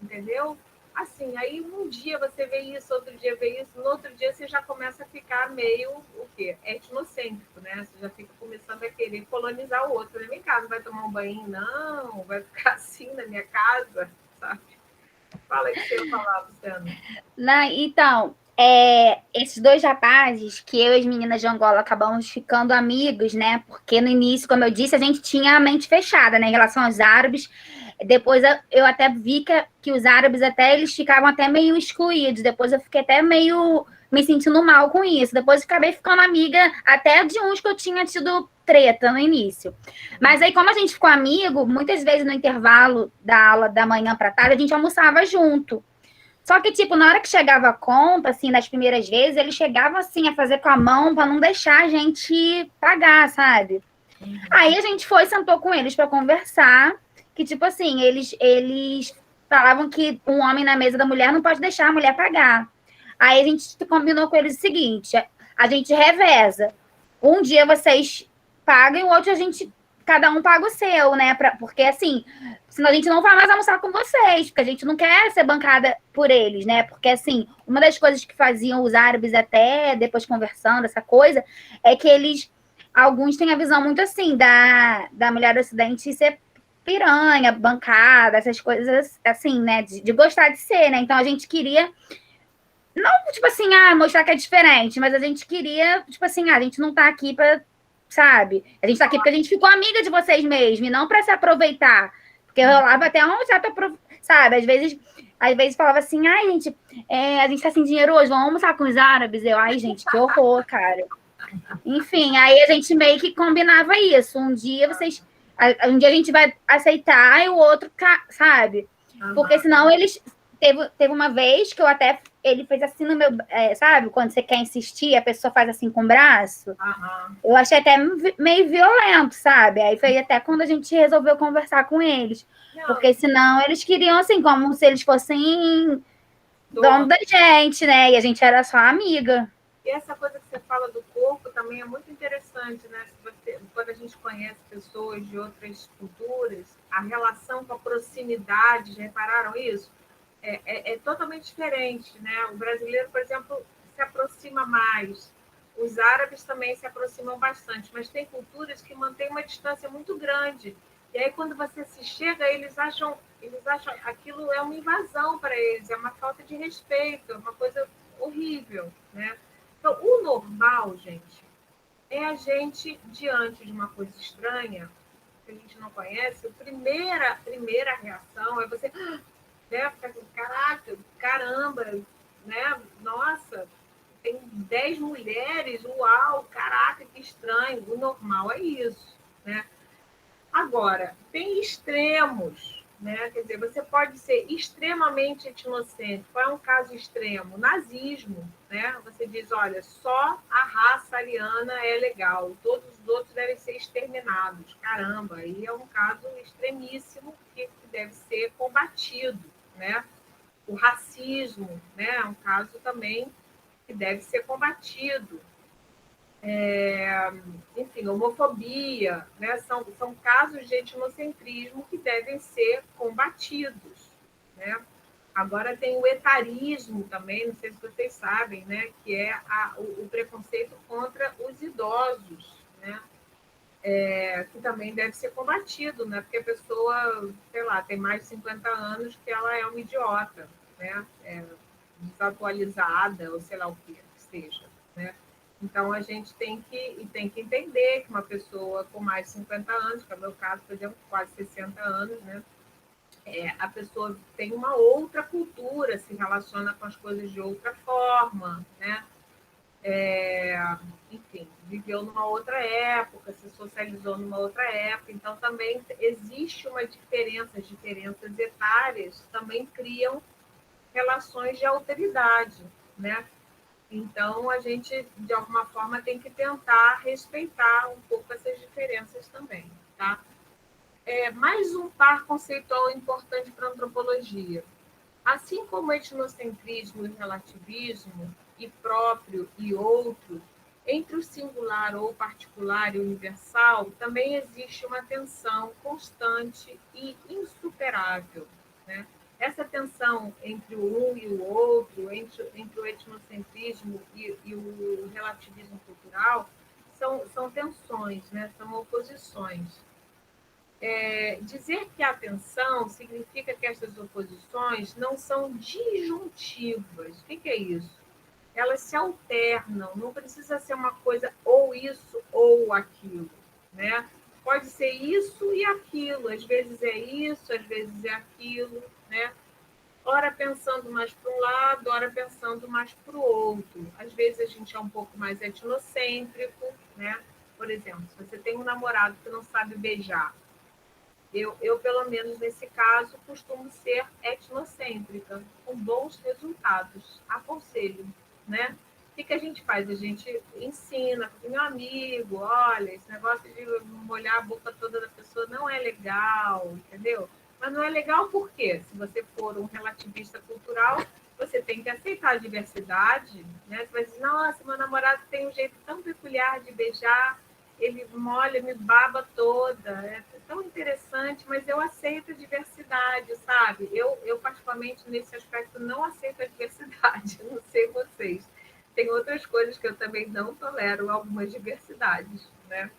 entendeu? Assim, aí um dia você vê isso, outro dia vê isso, no outro dia você já começa a ficar meio, o quê? Etnocêntrico, né? Você já fica começando a querer colonizar o outro. Na minha casa, não vai tomar um banho? Não, vai ficar assim na minha casa, sabe? Fala aí que você ia falar, Luciana. Então, esses dois rapazes, que eu e as meninas de Angola acabamos ficando amigos, né? Porque no início, como eu disse, a gente tinha a mente fechada, né? Em relação aos árabes. Depois eu até vi que os árabes até eles ficavam até meio excluídos. Depois eu fiquei até meio me sentindo mal com isso. Depois eu acabei ficando amiga até de uns que eu tinha tido treta no início. Mas aí, como a gente ficou amigo, muitas vezes no intervalo da aula da manhã para tarde, a gente almoçava junto. Só que, tipo, na hora que chegava a conta, assim, nas primeiras vezes, ele chegava, assim, a fazer com a mão para não deixar a gente pagar, sabe? Aí a gente foi, sentou com eles para conversar, que, tipo assim, eles falavam que um homem na mesa da mulher não pode deixar a mulher pagar. Aí a gente combinou com eles o seguinte, a gente reveza. Um dia vocês pagam, o outro cada um paga o seu, né? Porque, assim, senão a gente não vai mais almoçar com vocês, porque a gente não quer ser bancada por eles, né? Porque, assim, uma das coisas que faziam os árabes até, depois conversando, essa coisa, é que alguns têm a visão muito assim, da mulher do Ocidente ser piranha, bancada, essas coisas assim, né? De gostar de ser, né? Então a gente queria, não, tipo assim, mostrar que é diferente, mas a gente queria, tipo assim, a gente não tá aqui pra, sabe? A gente tá aqui porque a gente ficou amiga de vocês mesmo, e não pra se aproveitar. Porque rolava até um certo, sabe? Às vezes falava assim, gente, a gente tá sem dinheiro hoje, vamos almoçar com os árabes. Ai, gente, que horror, cara. Enfim, aí a gente meio que combinava isso. Um dia a gente vai aceitar e o outro, sabe? Porque senão eles. Teve uma vez que ele fez assim no meu. Sabe? Quando você quer insistir, a pessoa faz assim com o braço. Eu achei até meio violento, sabe? Aí foi até quando a gente resolveu conversar com eles. Porque senão eles queriam, assim, como se eles fossem dono da gente, né? E a gente era só amiga. E essa coisa que você fala do corpo também é muito interessante, né? Quando a gente conhece pessoas de outras culturas, a relação com a proximidade, já repararam isso? É totalmente diferente, né? O brasileiro, por exemplo, se aproxima mais. Os árabes também se aproximam bastante, mas tem culturas que mantêm uma distância muito grande. E aí, quando você se chega, eles acham aquilo é uma invasão para eles, é uma falta de respeito, é uma coisa horrível, né? Então, o normal, gente, é a gente, diante de uma coisa estranha, que a gente não conhece, a primeira reação é você, né, ficar assim, caraca, caramba, né? Nossa, tem 10 mulheres, uau, caraca, que estranho. O normal é isso, né? Agora, tem extremos, né? Quer dizer, você pode ser extremamente etnocêntrico. Qual é um caso extremo? Nazismo, né? Você diz, olha, só a raça ariana é legal, todos os outros devem ser exterminados. Caramba, aí é um caso extremíssimo que deve ser combatido, né? O racismo, né? É um caso também que deve ser combatido. Enfim, homofobia, né? São casos de etnocentrismo que devem ser combatidos, né? Agora tem o etarismo também, não sei se vocês sabem, né? Que é o preconceito contra os idosos, né? Que também deve ser combatido, né? Porque a pessoa, sei lá, tem mais de 50 anos que ela é uma idiota, né? desatualizada, ou sei lá o que seja, né? Então, a gente tem que entender que uma pessoa com mais de 50 anos, que é o meu caso, por exemplo, quase 60 anos, né? A pessoa tem uma outra cultura, se relaciona com as coisas de outra forma, né? Enfim, viveu numa outra época, se socializou numa outra época, então também existe uma diferença, as diferenças etárias também criam relações de alteridade, né? Então, a gente, de alguma forma, tem que tentar respeitar um pouco essas diferenças também, tá? Mais um par conceitual importante para a antropologia. Assim como o etnocentrismo e o relativismo, e próprio e outro, entre o singular ou particular e o universal, também existe uma tensão constante e insuperável, né? Essa tensão entre o um e o outro, entre o etnocentrismo e o relativismo cultural, são tensões, né? São oposições. Dizer que há tensão significa que essas oposições não são disjuntivas. O que é isso? Elas se alternam, não precisa ser uma coisa ou isso ou aquilo, né? Pode ser isso e aquilo, às vezes é isso, às vezes é aquilo, né? Ora pensando mais para um lado, ora pensando mais para o outro. Às vezes a gente é um pouco mais etnocêntrico, né? Por exemplo, se você tem um namorado que não sabe beijar, eu, pelo menos nesse caso, costumo ser etnocêntrica, com bons resultados. Aconselho, né? O que a gente faz? A gente ensina para o meu amigo, olha, esse negócio de molhar a boca toda da pessoa não é legal, entendeu? Mas não é legal por quê? Se você for um relativista cultural, você tem que aceitar a diversidade, né? Você vai dizer, nossa, meu namorado tem um jeito tão peculiar de beijar, ele molha, me baba toda, é tão interessante, mas eu aceito a diversidade, sabe? Eu particularmente, nesse aspecto, não aceito a diversidade, não sei vocês. Tem outras coisas que eu também não tolero, algumas diversidades, né?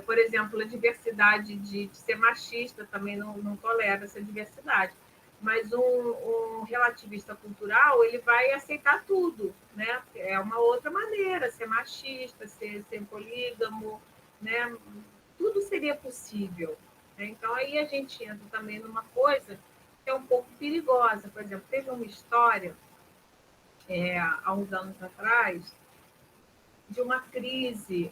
Por exemplo, a diversidade de ser machista, também não tolero essa diversidade. Mas um relativista cultural, ele vai aceitar tudo, né? É uma outra maneira, ser machista, ser polígamo, né? Tudo seria possível, né? Então, aí a gente entra também numa coisa que é um pouco perigosa. Por exemplo, teve uma história, há uns anos atrás, de uma crise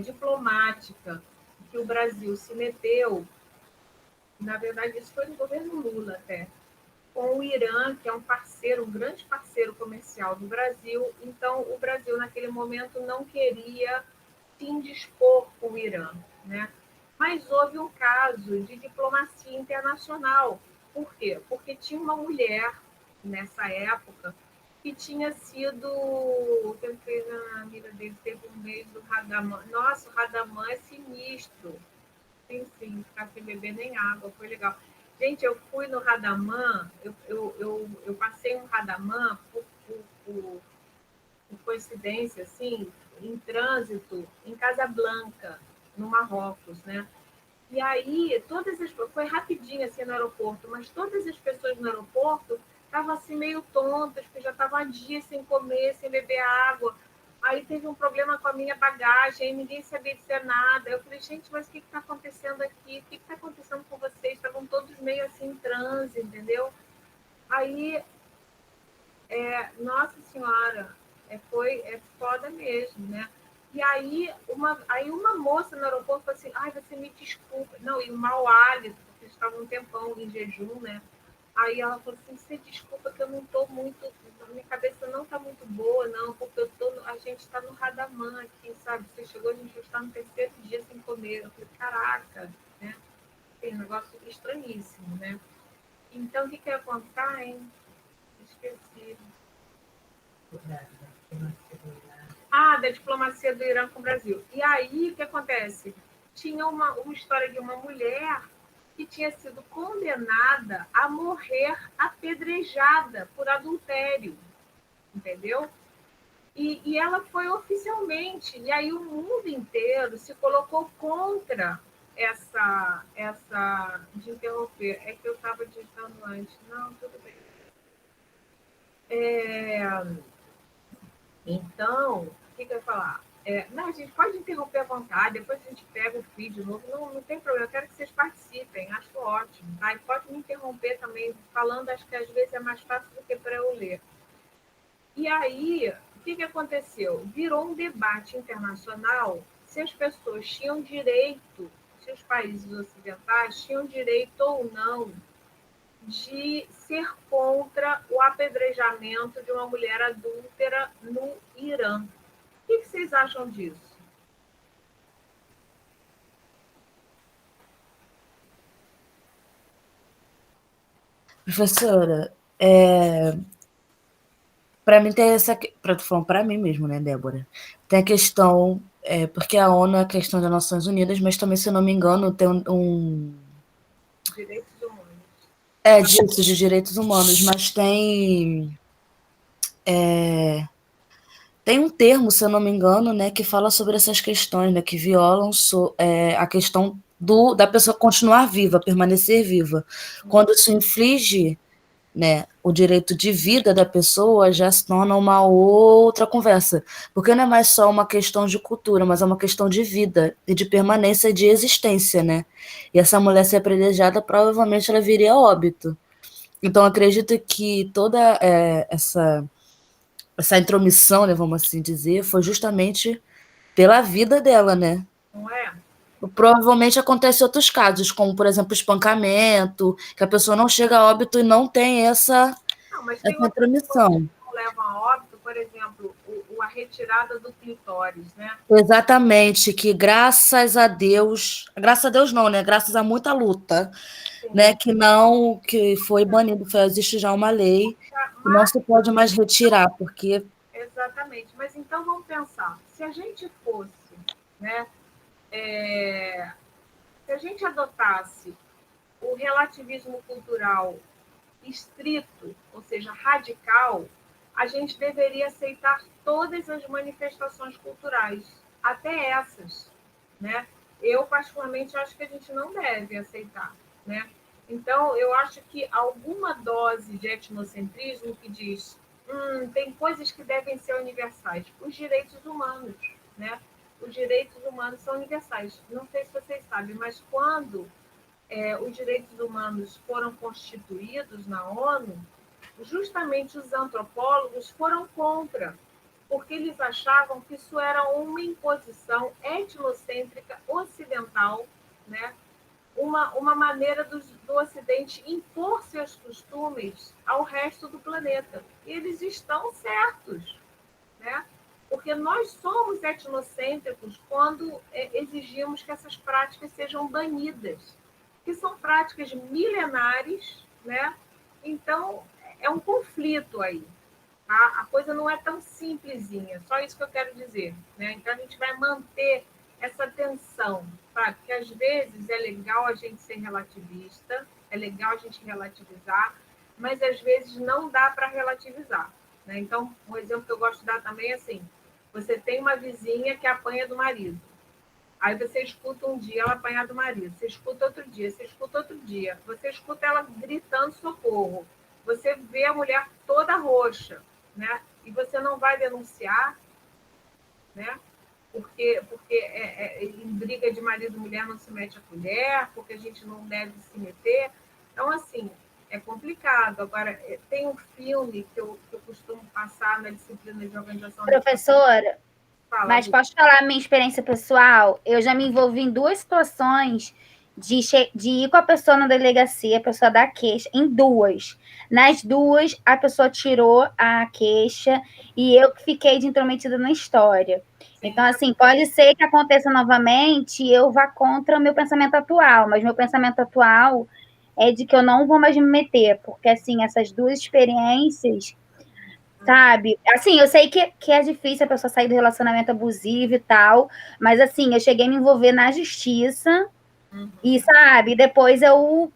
diplomática que o Brasil se meteu, na verdade, isso foi no governo Lula até, com o Irã, que é um parceiro, um grande parceiro comercial do Brasil. Então, o Brasil, naquele momento, não queria se indispor com o Irã, né? Mas houve um caso de diplomacia internacional. Por quê? Porque tinha uma mulher, nessa época, que tinha sido. Quem fez a amiga dele teve um beijo do Radamã. Nossa, o Radamã é sinistro. Sim, ficar sem beber nem água, foi legal. Gente, eu fui no Radamã, eu passei um Radamã por coincidência, assim, em trânsito, em Casablanca, no Marrocos, né? E aí, foi rapidinho assim no aeroporto, mas todas as pessoas no aeroporto estavam assim meio tontas, porque já estavam há dias sem comer, sem beber água. Aí teve um problema com a minha bagagem, aí ninguém sabia dizer nada. Eu falei, gente, mas o que está acontecendo aqui? O que está acontecendo com vocês? Estavam todos meio assim em transe, entendeu? Aí, nossa senhora, foi foda mesmo, né? E aí uma moça no aeroporto falou assim, ai, você me desculpa. Não, e o mau hálito, porque eles estavam um tempão em jejum, né? Aí ela falou assim, você desculpa que eu não estou muito, minha cabeça não está muito boa, não, porque a gente está no Radamã aqui, sabe? Você chegou, a gente está no terceiro dia sem comer. Eu falei, caraca, né? Tem um negócio estranhíssimo, né? Então, o que eu ia contar, hein? Esqueci. Da diplomacia do Irã com o Brasil. E aí, o que acontece? Tinha uma história de uma mulher que tinha sido condenada a morrer apedrejada por adultério, entendeu? E ela foi oficialmente, e aí o mundo inteiro se colocou contra essa de interromper. É que eu estava digitando antes. Não, tudo bem. Então, o que eu ia falar? Não, a gente pode interromper à vontade, depois a gente pega o feed de novo, não tem problema, eu quero que vocês participem, acho ótimo, tá? E pode me interromper também, falando, acho que às vezes é mais fácil do que para eu ler. E aí, o que aconteceu? Virou um debate internacional se as pessoas tinham direito, se os países ocidentais tinham direito ou não de ser contra o apedrejamento de uma mulher adúltera no Irã. O que vocês acham disso? Professora, para mim tem essa. Para mim mesmo, né, Débora? Tem a questão. Porque a ONU é a questão das Nações Unidas, mas também, se eu não me engano, tem Direitos humanos. Disso, de direitos humanos, mas tem um termo, se eu não me engano, né, que fala sobre essas questões, né, que violam a questão da pessoa continuar viva, permanecer viva. Quando isso inflige, né, o direito de vida da pessoa, já se torna uma outra conversa. Porque não é mais só uma questão de cultura, mas é uma questão de vida e de permanência, de existência, né? E essa mulher ser apedrejada, provavelmente ela viria a óbito. Então, acredito que toda essa intromissão, né, vamos assim dizer, foi justamente pela vida dela, né? Não é? Provavelmente acontece outros casos, como, por exemplo, espancamento, que a pessoa não chega a óbito e não tem essa Não, mas tem outras coisas intromissão. que não levam a óbito, por exemplo, a retirada do clitóris, né? Exatamente, que graças a Deus não, né? Graças a muita luta, Sim. né? Que foi banido, existe já uma lei que não Mas, se pode mais retirar, porque exatamente. Mas então vamos pensar, se a gente fosse, né? Se a gente adotasse o relativismo cultural estrito, ou seja, radical, a gente deveria aceitar todas as manifestações culturais, até essas, né? Eu, particularmente, acho que a gente não deve aceitar, né? Então, eu acho que alguma dose de etnocentrismo que diz tem coisas que devem ser universais. Os direitos humanos, né? Os direitos humanos são universais. Não sei se vocês sabem, mas quando os direitos humanos foram constituídos na ONU, justamente os antropólogos foram contra, porque eles achavam que isso era uma imposição etnocêntrica ocidental, né? Uma maneira do Ocidente impor seus costumes ao resto do planeta. E eles estão certos, né? Porque nós somos etnocêntricos quando exigimos que essas práticas sejam banidas, que são práticas milenares, né? Então, é um conflito aí. Tá? A coisa não é tão simplesinha, só isso que eu quero dizer. Né? Então, a gente vai manter essa tensão, sabe? Porque às vezes é legal a gente ser relativista, é legal a gente relativizar, mas às vezes não dá para relativizar. Né? Então, um exemplo que eu gosto de dar também é assim: você tem uma vizinha que apanha do marido. Aí você escuta um dia ela apanhar do marido, você escuta outro dia, você escuta outro dia, você escuta ela gritando socorro, você vê a mulher toda roxa, né? E você não vai denunciar, né? Porque em briga de marido e mulher não se mete a colher, porque a gente não deve se meter. Então, assim, é complicado. Agora, tem um filme que eu costumo passar na disciplina de organização. Professora, Fala, mas posso falar a minha experiência pessoal? Eu já me envolvi em duas situações de ir com a pessoa na delegacia, a pessoa dar queixa, em duas. Nas duas, a pessoa tirou a queixa e eu fiquei de intrometida na história. Então, assim, pode ser que aconteça novamente e eu vá contra o meu pensamento atual, mas meu pensamento atual é de que eu não vou mais me meter, porque, assim, essas duas experiências, sabe? Assim, eu sei que é difícil a pessoa sair do relacionamento abusivo e tal, mas, assim, eu cheguei a me envolver na justiça e, sabe, depois eu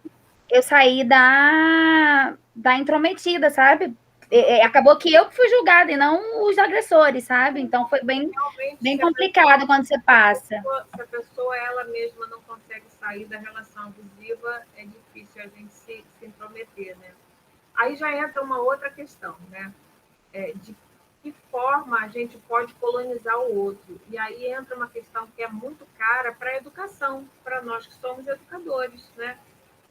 saí da intrometida, sabe? Acabou que eu fui julgada e não os agressores, sabe? Então foi realmente, bem complicado quando você passa. se a pessoa ela mesma não consegue sair da relação abusiva, é difícil a gente se intrometer, né? aí já entra uma outra questão, né? De que forma a gente pode colonizar o outro. E aí entra uma questão que é muito cara para a educação, para nós que somos educadores, né?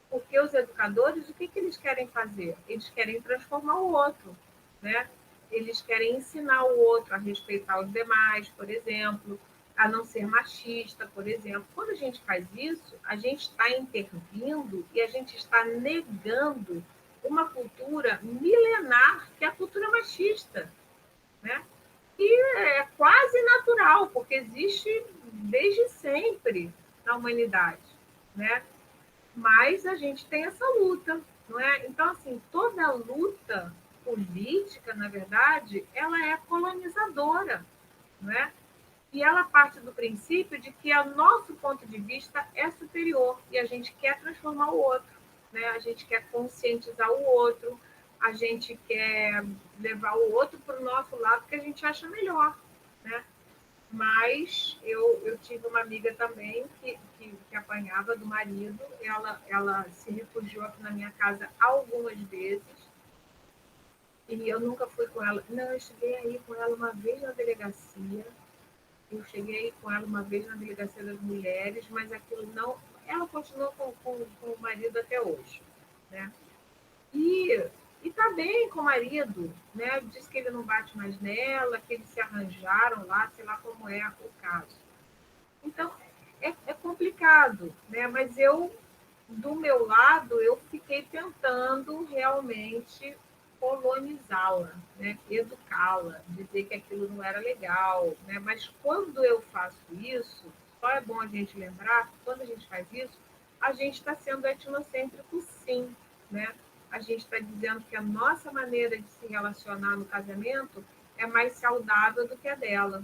Porque os educadores, o que eles querem fazer? Eles querem transformar o outro, né? Eles querem ensinar o outro a respeitar os demais, por exemplo, a não ser machista, por exemplo. Quando a gente faz isso, a gente está intervindo e a gente está negando uma cultura milenar, que é a cultura machista, né? E é quase natural, porque existe desde sempre na humanidade, né? Mas a gente tem essa luta, não é? Então, assim, toda luta política, na verdade, ela é colonizadora, não é? E ela parte do princípio de que o nosso ponto de vista é superior e a gente quer transformar o outro, né? A gente quer conscientizar o outro, a gente quer levar o outro para o nosso lado que a gente acha melhor, né? Mas eu tive uma amiga também que apanhava do marido, ela se refugiou aqui na minha casa algumas vezes, e eu nunca fui com ela. Não, eu cheguei aí com ela uma vez na delegacia, eu cheguei com ela uma vez na delegacia das mulheres, mas aquilo não. Ela continuou com o marido até hoje, né? E está bem com o marido, né? Diz que ele não bate mais nela, que eles se arranjaram lá, sei lá como é o caso. Então, é complicado, né? Mas eu, do meu lado, eu fiquei tentando realmente colonizá-la, né? Educá-la, dizer que aquilo não era legal, né? Mas quando eu faço isso, só é bom a gente lembrar que quando a gente faz isso, a gente está sendo etnocêntrico, sim, né? A gente está dizendo que a nossa maneira de se relacionar no casamento é mais saudável do que a dela,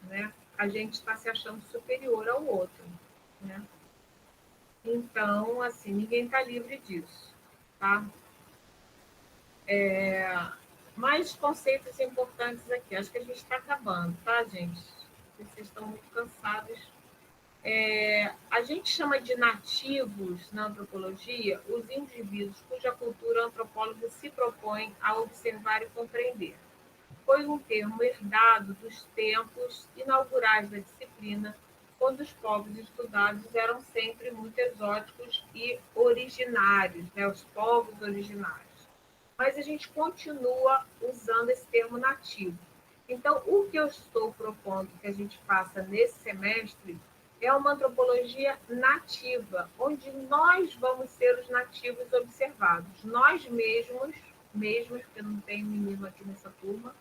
né? A gente está se achando superior ao outro, né? Então, assim, ninguém está livre disso, tá? Mais conceitos importantes aqui. Acho que a gente está acabando, tá, gente? Vocês estão muito cansados. A gente chama de nativos na antropologia os indivíduos cuja cultura o antropólogo se propõe a observar e compreender. Foi um termo herdado dos tempos inaugurais da disciplina, quando os povos estudados eram sempre muito exóticos e originários, né? Os povos originários. Mas a gente continua usando esse termo nativo. Então, o que eu estou propondo que a gente faça nesse semestre é uma antropologia nativa, onde nós vamos ser os nativos observados. Nós mesmos, porque não tem menino aqui nessa turma,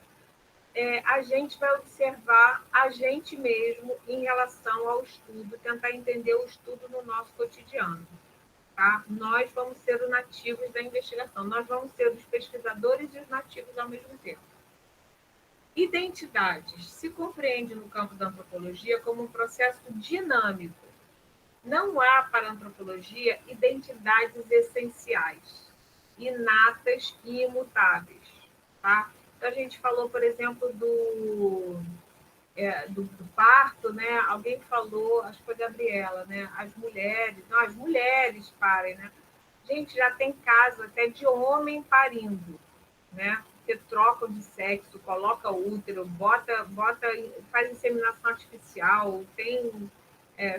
a gente vai observar a gente mesmo em relação ao estudo, tentar entender o estudo no nosso cotidiano. Tá? Nós vamos ser os nativos da investigação, nós vamos ser os pesquisadores e os nativos ao mesmo tempo. Identidades se compreende no campo da antropologia como um processo dinâmico. Não há para a antropologia identidades essenciais, inatas e imutáveis. Tá? Então, a gente falou, por exemplo, do parto, né? Alguém falou, acho que foi a Gabriela, né? As mulheres parem, né? Gente, já tem caso até de homem parindo, né? Porque trocam de sexo, coloca útero, faz inseminação artificial, tem,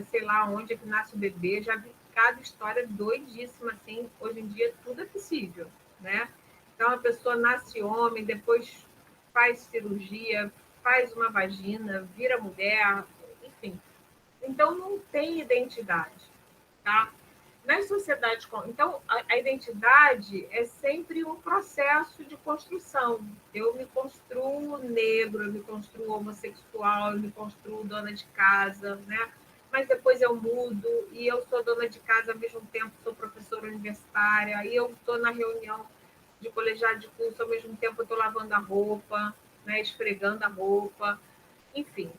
sei lá onde é que nasce o bebê, já vi cada história doidíssima, assim, hoje em dia tudo é possível, né? Então, a pessoa nasce homem, depois faz cirurgia, faz uma vagina, vira mulher, enfim. Então, não tem identidade, tá? Nas sociedades... Então, a identidade é sempre um processo de construção. Eu me construo negro, eu me construo homossexual, eu me construo dona de casa, né? Mas depois eu mudo e eu sou dona de casa ao mesmo tempo, sou professora universitária, e eu estou na reunião de colegiado de curso, ao mesmo tempo eu estou lavando a roupa, né? Esfregando a roupa, enfim,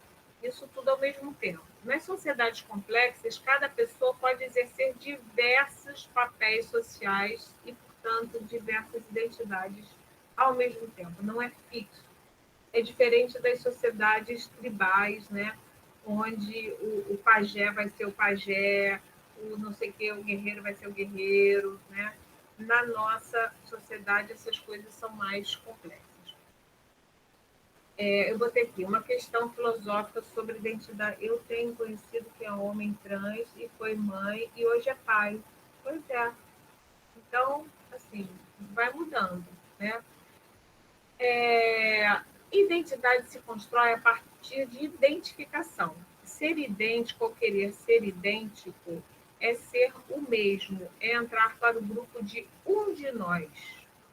isso tudo ao mesmo tempo. Nas sociedades complexas, cada pessoa pode exercer diversos papéis sociais e, portanto, diversas identidades ao mesmo tempo. Não é fixo. É diferente das sociedades tribais, né? Onde o pajé vai ser o pajé, o não sei o que, o guerreiro vai ser o guerreiro, né? na nossa sociedade essas coisas são mais complexas. Eu botei aqui uma questão filosófica sobre identidade. Eu tenho conhecido que é homem trans e foi mãe e hoje é pai. Pois é. Então, assim, vai mudando, né? Identidade se constrói a partir de identificação. Ser idêntico ou querer ser idêntico é ser o mesmo, é entrar para o grupo de um de nós,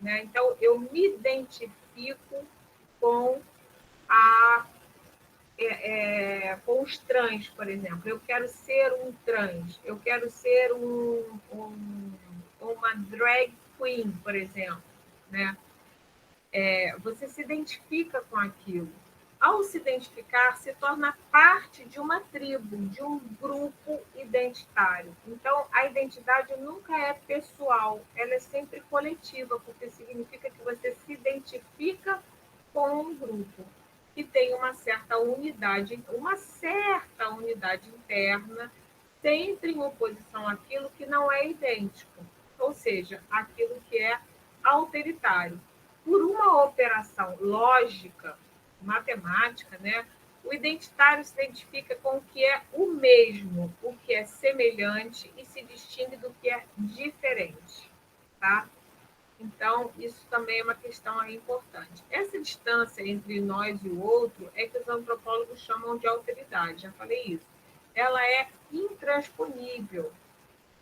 né? Então, eu me identifico com a com os trans, por exemplo. Eu quero ser um trans, eu quero ser uma drag queen, por exemplo, né? Você se identifica com aquilo. Ao se identificar, se torna parte de uma tribo, de um grupo identitário. Então, a identidade nunca é pessoal, ela é sempre coletiva, porque significa que você se identifica com um grupo que tem uma certa unidade interna, sempre em oposição àquilo que não é idêntico, ou seja, aquilo que é alteritário. Por uma operação lógica, matemática, né, o identitário se identifica com o que é o mesmo, o que é semelhante e se distingue do que é diferente. Tá? Então, isso também é uma questão aí importante. Essa distância entre nós e o outro é que os antropólogos chamam de alteridade, já falei isso. Ela é intransponível.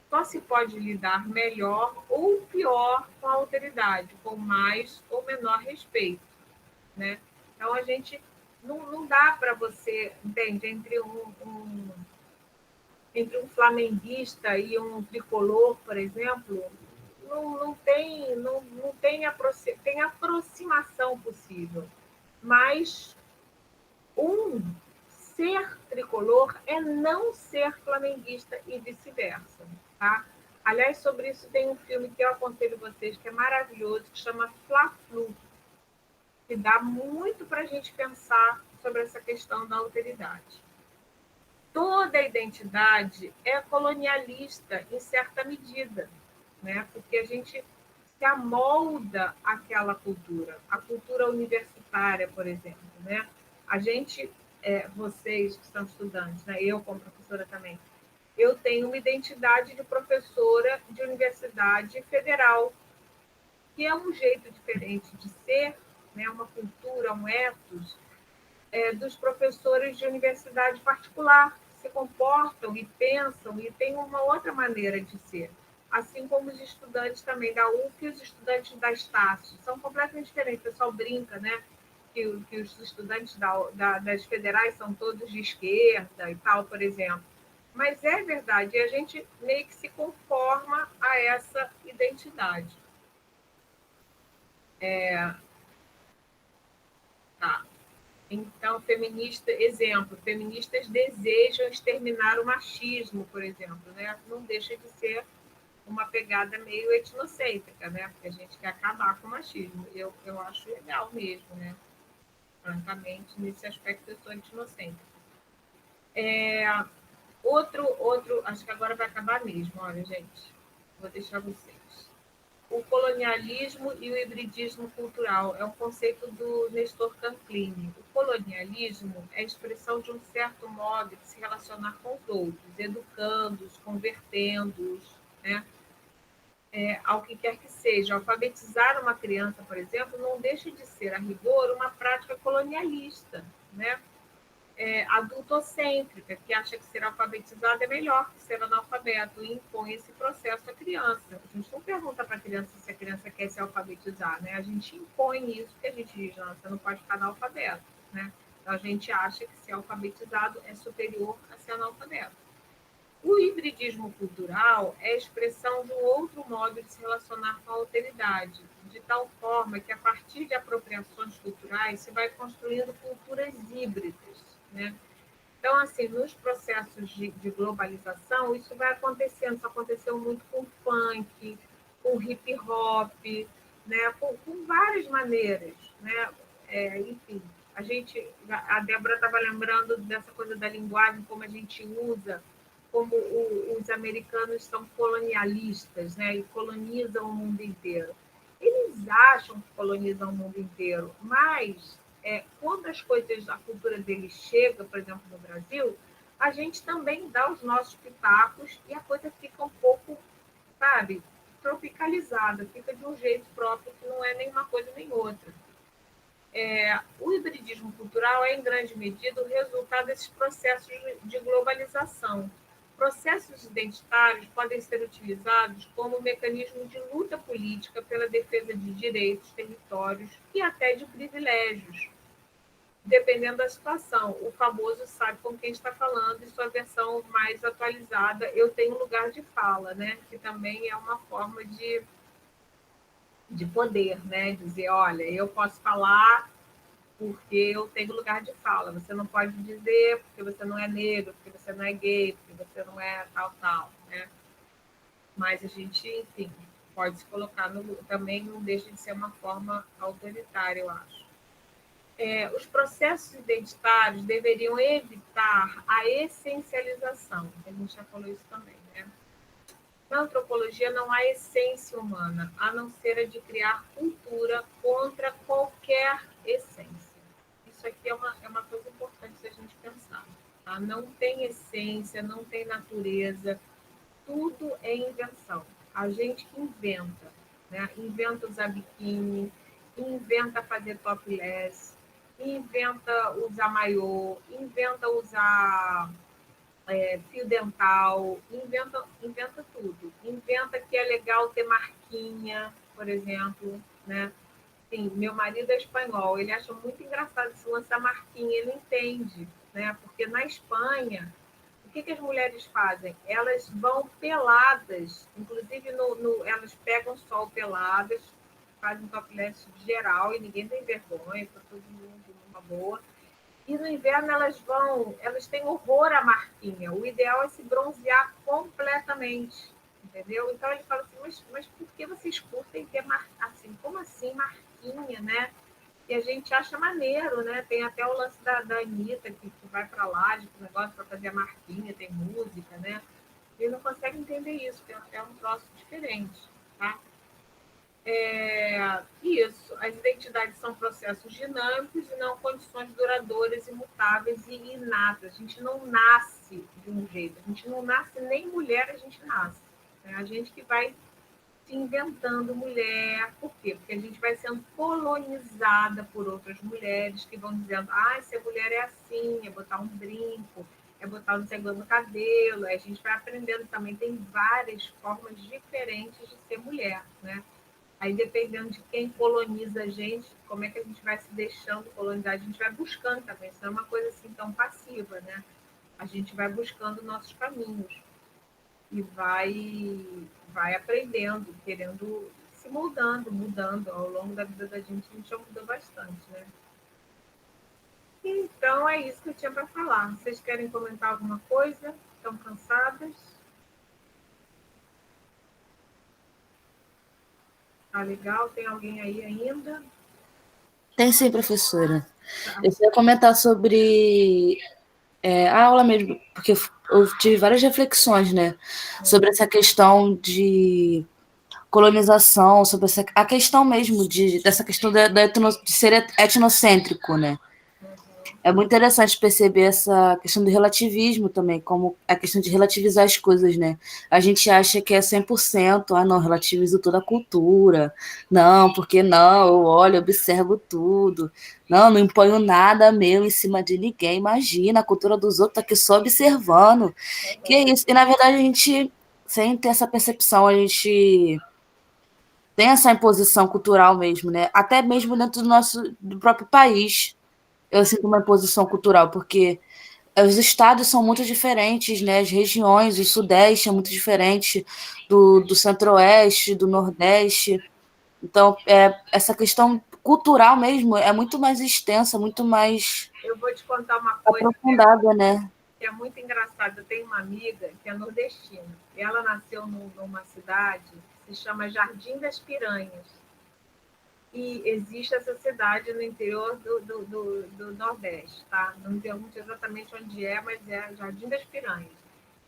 Só se pode lidar melhor ou pior com a alteridade, com mais ou menor respeito, né? Então, a gente não dá para você, entende, entre um flamenguista e um tricolor, por exemplo, tem aproximação possível, mas um ser tricolor é não ser flamenguista e vice-versa, tá? Aliás, sobre isso tem um filme que eu aconselho vocês, que é maravilhoso, que chama Fla-Flu, que dá muito para a gente pensar sobre essa questão da alteridade. Toda identidade é colonialista, em certa medida, né? Porque a gente se amolda àquela cultura, a cultura universitária, por exemplo, né? A gente, vocês que são estudantes, né? Eu como professora também, eu tenho uma identidade de professora de universidade federal, que é um jeito diferente de ser, né? Uma cultura, um ethos, dos professores de universidade particular, que se comportam e pensam e têm uma outra maneira de ser. Assim como os estudantes também da UF e os estudantes da Estácio. São completamente diferentes. O pessoal brinca, né? Que os estudantes das federais são todos de esquerda e tal, por exemplo. Mas é verdade, e a gente meio que se conforma a essa identidade. Tá. Então, feministas desejam exterminar o machismo, por exemplo, né? Não deixa de ser uma pegada meio etnocêntrica, né? Porque a gente quer acabar com o machismo. Eu acho legal mesmo, né? Francamente, nesse aspecto eu sou etnocêntrica. Acho que agora vai acabar mesmo, olha, gente. Vou deixar vocês. O colonialismo e o hibridismo cultural é um conceito do Nestor Canclini. O colonialismo é a expressão de um certo modo de se relacionar com os outros, educando-os, convertendo-os, né? Ao que quer que seja. Alfabetizar uma criança, por exemplo, não deixa de ser, a rigor, uma prática colonialista, né? Adultocêntrica, que acha que ser alfabetizado é melhor que ser analfabeto e impõe esse processo à criança. A gente não pergunta para a criança se a criança quer se alfabetizar, né? A gente impõe isso, porque a gente diz, não, você não pode ficar analfabeto, né? Então, a gente acha que ser alfabetizado é superior a ser analfabeto. O hibridismo cultural é a expressão de um outro modo de se relacionar com a alteridade, de tal forma que, a partir de apropriações culturais, se vai construindo culturas híbridas, né? Então, assim, nos processos de globalização, isso vai acontecendo. Isso aconteceu muito com funk, com hip hop, né? Com várias maneiras, né? Enfim, a Débora estava lembrando dessa coisa da linguagem, como a gente usa como os americanos são colonialistas, né, e colonizam o mundo inteiro. Eles acham que colonizam o mundo inteiro, mas quando as coisas, a cultura deles chega, por exemplo, no Brasil, a gente também dá os nossos pitacos e a coisa fica um pouco, sabe, tropicalizada, fica de um jeito próprio que não é nem uma coisa nem outra. O hibridismo cultural é, em grande medida, o resultado desses processos de globalização. Processos identitários podem ser utilizados como mecanismo de luta política pela defesa de direitos, territórios e até de privilégios, dependendo da situação. O famoso sabe com quem está falando, e sua versão mais atualizada, eu tenho lugar de fala, né? Que também é uma forma de poder, né? Dizer, olha, eu posso falar porque eu tenho lugar de fala. Você não pode dizer porque você não é negro, porque você não é gay, porque você não é tal, né? Mas a gente, enfim, pode se colocar também não deixa de ser uma forma autoritária, eu acho. Os processos identitários deveriam evitar a essencialização. A gente já falou isso também, né? Na antropologia não há essência humana, a não ser a de criar cultura contra qualquer essência. Isso aqui é uma coisa importante da gente pensar. Tá? Não tem essência, não tem natureza, tudo é invenção. A gente que inventa, né? Inventa usar biquíni, inventa fazer topless, inventa usar maiô, inventa usar fio dental, inventa tudo. Inventa que é legal ter marquinha, por exemplo, né? Sim, meu marido é espanhol, ele acha muito engraçado esse lance da marquinha, ele entende, né? Porque na Espanha, o que as mulheres fazem? Elas vão peladas, inclusive elas pegam sol peladas, fazem topless geral e ninguém tem vergonha, para todo mundo numa boa. E no inverno elas têm horror à marquinha. O ideal é se bronzear completamente, entendeu? Então ele fala assim, mas por que vocês curtem ter assim? Como assim marquinha, né? E a gente acha maneiro, né? Tem até o lance da Anitta, que vai para lá, de negócio para fazer a marquinha, tem música, né? Ele não consegue entender isso, que é um troço diferente, tá? Isso, as identidades são processos dinâmicos e não condições duradouras, imutáveis e inatas. A gente não nasce de um jeito, a gente não nasce nem mulher, a gente nasce. É a gente que vai se inventando mulher. Por quê? Porque a gente vai sendo colonizada por outras mulheres que vão dizendo, ser mulher é assim, é botar um brinco, é botar um seguro no cabelo. Aí a gente vai aprendendo também, tem várias formas diferentes de ser mulher, né? Aí, dependendo de quem coloniza a gente, como é que a gente vai se deixando colonizar, a gente vai buscando também. Isso não é uma coisa assim tão passiva, né? A gente vai buscando nossos caminhos e vai aprendendo, querendo se moldando, mudando. Ao longo da vida da gente, a gente já mudou bastante, né? Então, é isso que eu tinha para falar. Vocês querem comentar alguma coisa? Estão cansadas? Tá legal? Tem alguém aí ainda? Tem sim, professora. Tá. Eu queria comentar sobre a aula mesmo, porque eu tive várias reflexões, né, sobre essa questão de colonização, sobre a questão mesmo dessa questão de ser etnocêntrico, né? É muito interessante perceber essa questão do relativismo também, como a questão de relativizar as coisas, né? A gente acha que é 100%, não, relativizo toda a cultura, não, porque não, eu olho, observo tudo, não imponho nada meu em cima de ninguém, imagina, a cultura dos outros tá aqui só observando, que é isso? E na verdade a gente, sem ter essa percepção, a gente tem essa imposição cultural mesmo, né? Até mesmo dentro do próprio país, eu sinto uma imposição cultural, porque os estados são muito diferentes, né? As regiões, o Sudeste é muito diferente do Centro-Oeste, do Nordeste. Então, essa questão cultural mesmo é muito mais extensa, muito mais Eu vou te contar uma coisa aprofundada, né? que é muito engraçada. Eu tenho uma amiga que é nordestina. E ela nasceu numa cidade que se chama Jardim das Piranhas. E existe essa cidade no interior do Nordeste, tá? Não me pergunte exatamente onde é, mas é Jardim das Piranhas.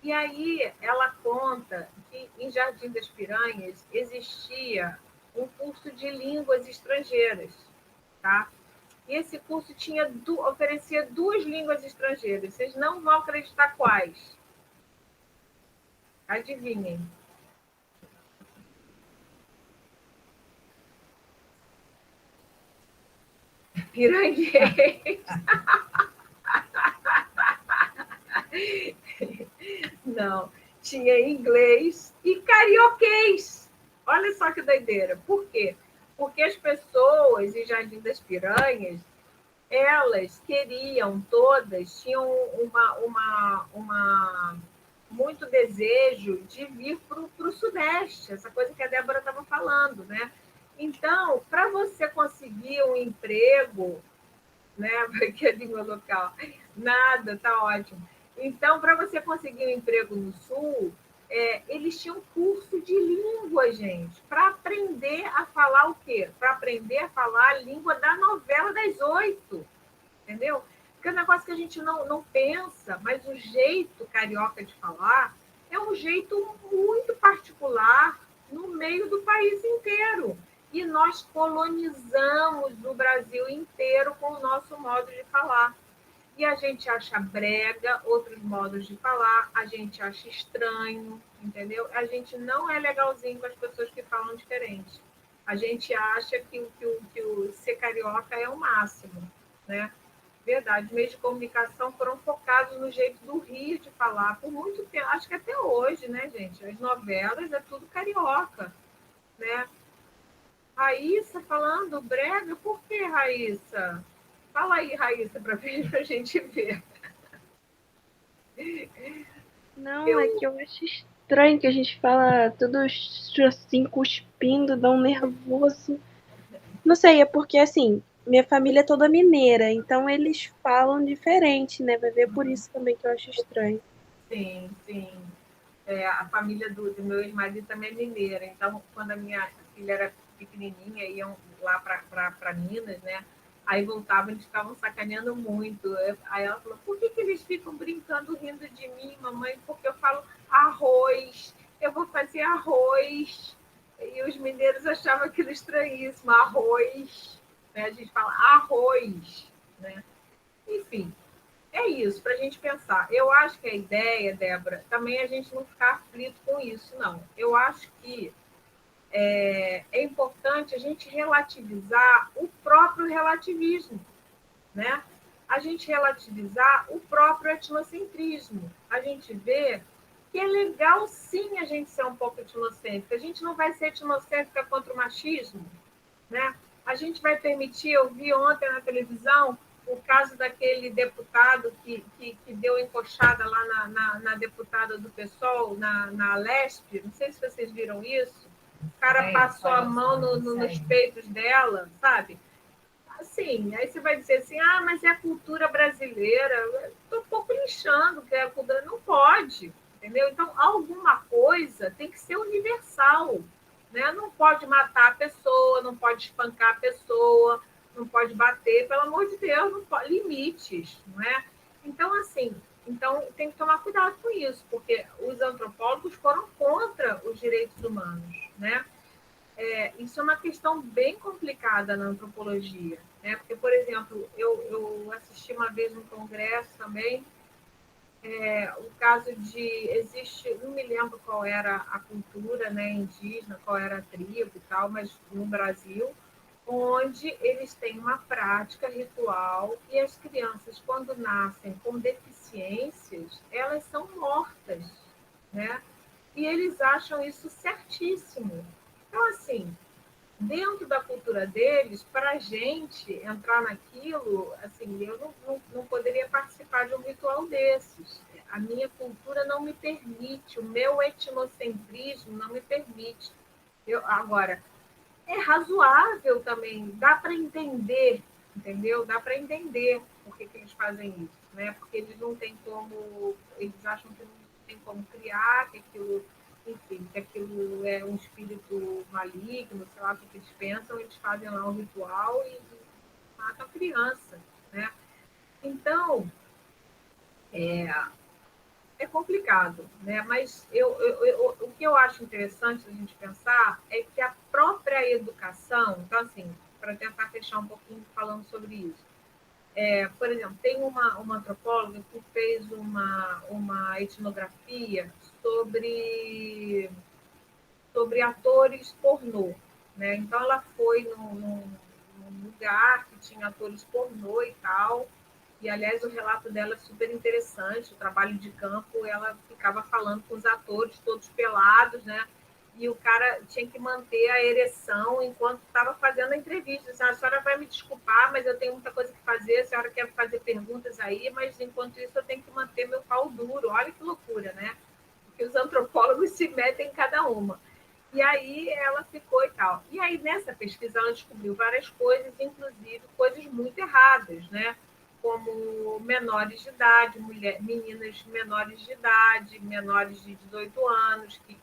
E aí ela conta que em Jardim das Piranhas existia um curso de línguas estrangeiras, tá? E esse curso oferecia 2 línguas estrangeiras. Vocês não vão acreditar quais. Adivinhem. Piranhês. Não. Tinha inglês e carioquês. Olha só que doideira. Por quê? Porque as pessoas em Jardim das Piranhas, elas queriam todas, tinham muito desejo de vir para o Sudeste, essa coisa que a Débora estava falando, né? Então, para você conseguir um emprego, né? Porque é língua local, nada, tá ótimo. Então, para você conseguir um emprego no Sul, eles tinham curso de língua, gente, para aprender a falar o quê? Para aprender a falar a língua da novela das 8, entendeu? Porque é um negócio que a gente não pensa, mas o jeito carioca de falar é um jeito muito particular no meio do país inteiro. E nós colonizamos o Brasil inteiro com o nosso modo de falar. E a gente acha brega outros modos de falar, a gente acha estranho, entendeu? A gente não é legalzinho com as pessoas que falam diferente. A gente acha que o ser carioca é o máximo, né? Verdade, os meios de comunicação foram focados no jeito do Rio de falar por muito tempo, acho que até hoje, né, gente? As novelas é tudo carioca, né? Raíssa falando brega, por que, Raíssa? Fala aí, Raíssa, para a gente ver. Não, é que eu acho estranho que a gente fala tudo assim, cuspindo, dá um nervoso. Não sei, é porque assim, minha família é toda mineira, então eles falam diferente, né? Vai ver por isso também que eu acho estranho. Sim, sim. A família do meu ex-marido também é mineira, então quando a minha filha era pequenininha, iam lá para Minas, né? Aí voltavam, eles ficavam sacaneando muito. Aí ela falou, por que eles ficam brincando, rindo de mim, mamãe? Porque eu falo arroz, eu vou fazer arroz. E os mineiros achavam aquilo estranhíssimo, arroz. Né? A gente fala arroz, né? Enfim, é isso, para a gente pensar. Eu acho que a ideia, Débora, também é a gente não ficar aflito com isso, não. Eu acho que é importante a gente relativizar o próprio relativismo, né? A gente relativizar o próprio etnocentrismo. A gente vê que é legal, sim, a gente ser um pouco etnocêntrica. A gente não vai ser etnocêntrica contra o machismo, né? A gente vai permitir, eu vi ontem na televisão o caso daquele deputado que deu encoxada lá na deputada do PSOL, na Lespe, não sei se vocês viram isso, o cara passou a mão nos peitos dela, sabe? Assim, aí você vai dizer assim, mas é a cultura brasileira. Estou um pouco lixando que é a cultura. Não pode, entendeu? Então, alguma coisa tem que ser universal, né? Não pode matar a pessoa, não pode espancar a pessoa, não pode bater, pelo amor de Deus, não pode, limites, não é? Então, assim, tem que tomar cuidado com isso, porque os antropólogos foram contra os direitos humanos, né? Isso é uma questão bem complicada na antropologia, né? Porque, por exemplo, eu assisti uma vez um congresso também, o caso existe, não me lembro qual era a cultura, né, indígena, qual era a tribo e tal, mas no Brasil, onde eles têm uma prática ritual e as crianças, quando nascem com deficiências, elas são mortas, né? E eles acham isso certíssimo. Então, assim, dentro da cultura deles, para a gente entrar naquilo, assim, eu não poderia participar de um ritual desses. A minha cultura não me permite, o meu etnocentrismo não me permite. Agora, é razoável também, dá para entender, entendeu? Dá para entender por que eles fazem isso, né? Porque eles não têm como, eles acham que não tem como criar, que aquilo, enfim, que aquilo é um espírito maligno, sei lá o que eles pensam, eles fazem lá um ritual e matam a criança, né? Então, é complicado, né? Mas o que eu acho interessante a gente pensar é que a própria educação, então, assim, para tentar fechar um pouquinho falando sobre isso, por exemplo, tem uma antropóloga que fez uma etnografia sobre atores pornô, né? Então, ela foi num lugar que tinha atores pornô e tal, e, aliás, o relato dela é super interessante, o trabalho de campo, ela ficava falando com os atores todos pelados, né? E o cara tinha que manter a ereção enquanto estava fazendo a entrevista. Assim, a senhora vai me desculpar, mas eu tenho muita coisa que fazer, a senhora quer fazer perguntas aí, mas enquanto isso eu tenho que manter meu pau duro. Olha que loucura, né? Porque os antropólogos se metem em cada uma. E aí ela ficou e tal. E aí, nessa pesquisa, ela descobriu várias coisas, inclusive coisas muito erradas, né? Como menores de idade, meninas menores de idade, menores de 18 anos que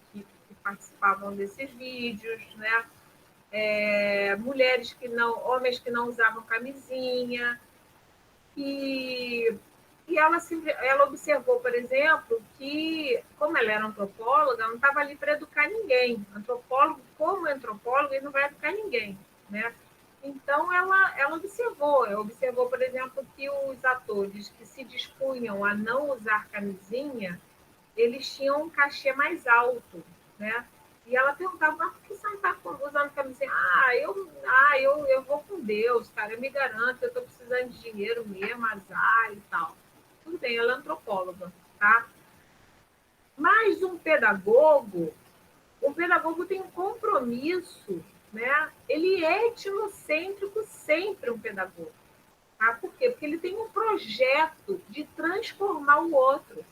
participavam desses vídeos, né? Mulheres que não, homens que não usavam camisinha, e, ela observou, por exemplo, que, como ela era antropóloga, não estava ali para educar ninguém. Antropólogo, como antropólogo, ele não vai educar ninguém, né? Então, ela observou, por exemplo, que os atores que se dispunham a não usar camisinha, eles tinham um cachê mais alto, né? E ela perguntava, mas por que você não está usando camisinha? Eu vou com Deus, cara, eu me garanto, eu estou precisando de dinheiro mesmo, azar e tal. Tudo bem, ela é antropóloga, tá? Mas um pedagogo tem um compromisso, né? Ele é etnocêntrico sempre, um pedagogo. Tá? Por quê? Porque ele tem um projeto de transformar o outro,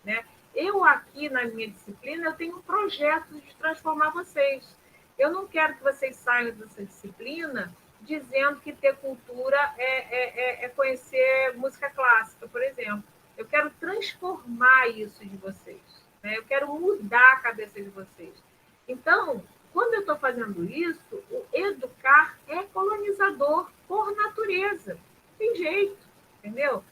né? Eu aqui na minha disciplina, eu tenho um projeto de transformar vocês. Eu não quero que vocês saiam dessa disciplina dizendo que ter cultura é conhecer música clássica, por exemplo. Eu quero transformar isso de vocês, né? Eu quero mudar a cabeça de vocês. Então, quando eu estou fazendo isso, o educar é colonizador por natureza. Tem jeito, entendeu?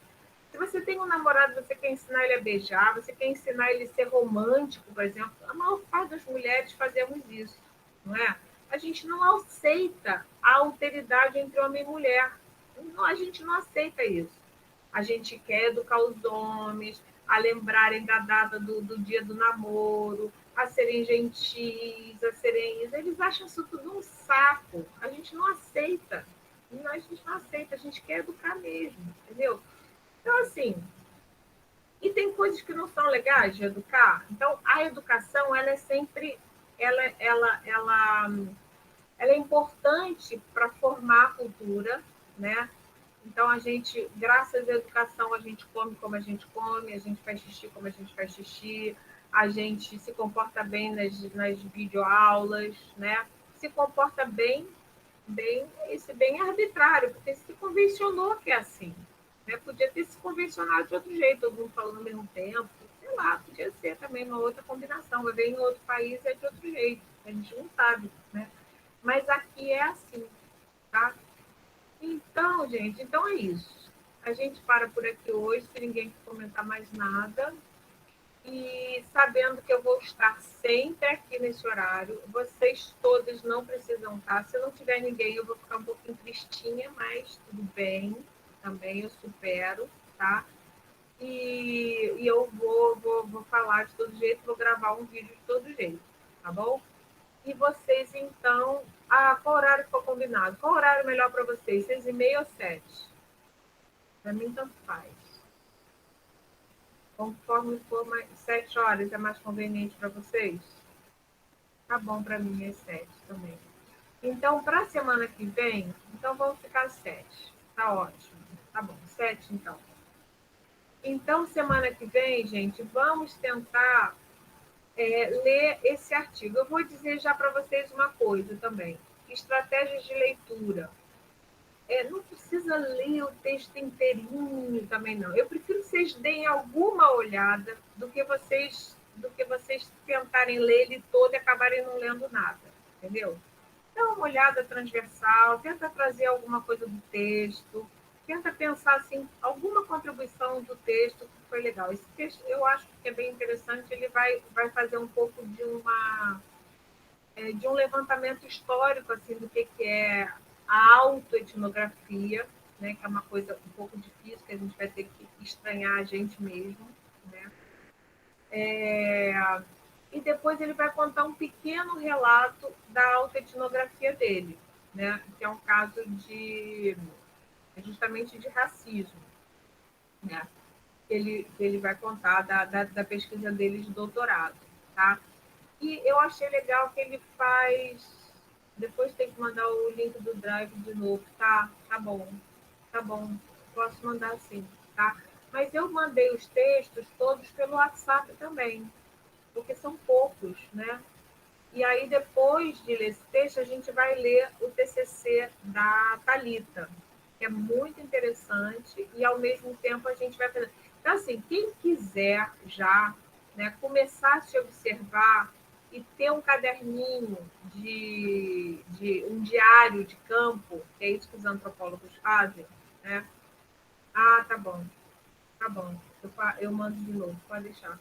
Se você tem um namorado, você quer ensinar ele a beijar, você quer ensinar ele a ser romântico, por exemplo, a maior parte das mulheres fazemos isso, não é? A gente não aceita a alteridade entre homem e mulher. Não, a gente não aceita isso. A gente quer educar os homens a lembrarem da data do dia do namoro, a serem gentis, a serem... Eles acham isso tudo um saco. A gente não aceita. A gente não aceita, a gente quer educar mesmo, entendeu? Então, assim, e tem coisas que não são legais de educar. Então, a educação, ela é sempre, ela é importante para formar a cultura, né? Então, a gente, graças à educação, a gente come como a gente come, a gente faz xixi como a gente faz xixi, a gente se comporta bem nas videoaulas, né? Se comporta bem arbitrário, porque se convencionou que é assim. Né? Podia ter se convencionado de outro jeito, todo mundo falando ao mesmo tempo, sei lá, podia ser também uma outra combinação, vai ver em outro país é de outro jeito, a gente não sabe, né? Mas aqui é assim, tá? Então, gente, então é isso. A gente para por aqui hoje, se ninguém comentar mais nada. E sabendo que eu vou estar sempre aqui nesse horário, vocês todas não precisam estar. Se não tiver ninguém, eu vou ficar um pouquinho tristinha, mas tudo bem, também eu supero, tá? E eu vou falar de todo jeito, vou gravar um vídeo de todo jeito, tá bom? E vocês, então, qual horário que foi combinado? Qual horário melhor para vocês? 6h30 ou 7? Para mim, tanto faz. Conforme for 7 horas, é mais conveniente para vocês? Tá bom para mim, às 7 também. Então, para a semana que vem, então vamos ficar às 7. Tá ótimo. Tá bom, 7 então. Então, semana que vem, gente, vamos tentar ler esse artigo. Eu vou dizer já para vocês uma coisa também. Estratégias de leitura. Não precisa ler o texto inteirinho também, não. Eu prefiro que vocês deem alguma olhada do que vocês tentarem ler ele todo e acabarem não lendo nada, entendeu? Dá uma olhada transversal, tenta trazer alguma coisa do texto, tenta pensar assim, alguma contribuição do texto que foi legal. Esse texto eu acho que é bem interessante, ele vai fazer um pouco de um levantamento histórico assim, do que é a autoetnografia, né, que é uma coisa um pouco difícil, que a gente vai ter que estranhar a gente mesmo. Né? E depois ele vai contar um pequeno relato da autoetnografia dele, né, que é um caso justamente de racismo. Né? Ele vai contar da pesquisa dele de doutorado. Tá? E eu achei legal que ele faz. Depois tem que mandar o link do Drive de novo. Tá bom. Tá bom. Posso mandar sim. Tá? Mas eu mandei os textos todos pelo WhatsApp também, porque são poucos, né? E aí, depois de ler esse texto, a gente vai ler o TCC da Thalita, que é muito interessante, e, ao mesmo tempo, a gente vai fazer... Então, assim, quem quiser já, né, começar a se observar e ter um caderninho de um diário de campo, que é isso que os antropólogos fazem, né? Ah, tá bom, tá bom. Eu mando de novo, pode deixar.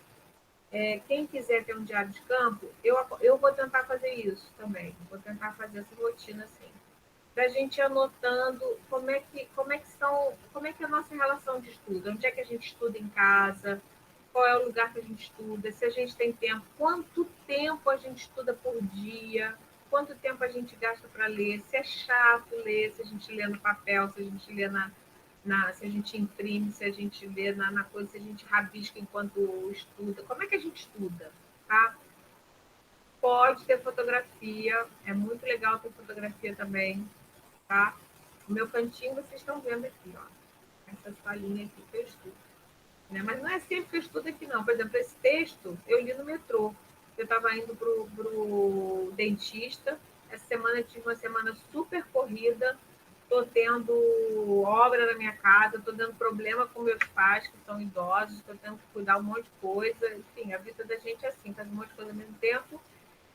Quem quiser ter um diário de campo, eu vou tentar fazer isso também. Vou tentar fazer essa rotina assim. Da gente ir anotando como é que é a nossa relação de estudo, onde é que a gente estuda em casa, qual é o lugar que a gente estuda, se a gente tem tempo, quanto tempo a gente estuda por dia, quanto tempo a gente gasta para ler, se é chato ler, se a gente lê no papel, se a gente lê se a gente imprime, se a gente lê na coisa, se a gente rabisca enquanto estuda, como é que a gente estuda, tá? Pode ter fotografia, é muito legal ter fotografia também, tá? O meu cantinho vocês estão vendo aqui, ó, essas palhinhas aqui que eu estudo. Né? Mas não é sempre que eu estudo aqui, não. Por exemplo, esse texto eu li no metrô. Eu estava indo para o dentista. Essa semana eu tive uma semana super corrida. Estou tendo obra na minha casa, estou tendo problema com meus pais, que são idosos, estou tendo que cuidar um monte de coisa. Enfim, a vida da gente é assim, faz um monte de coisa ao mesmo tempo.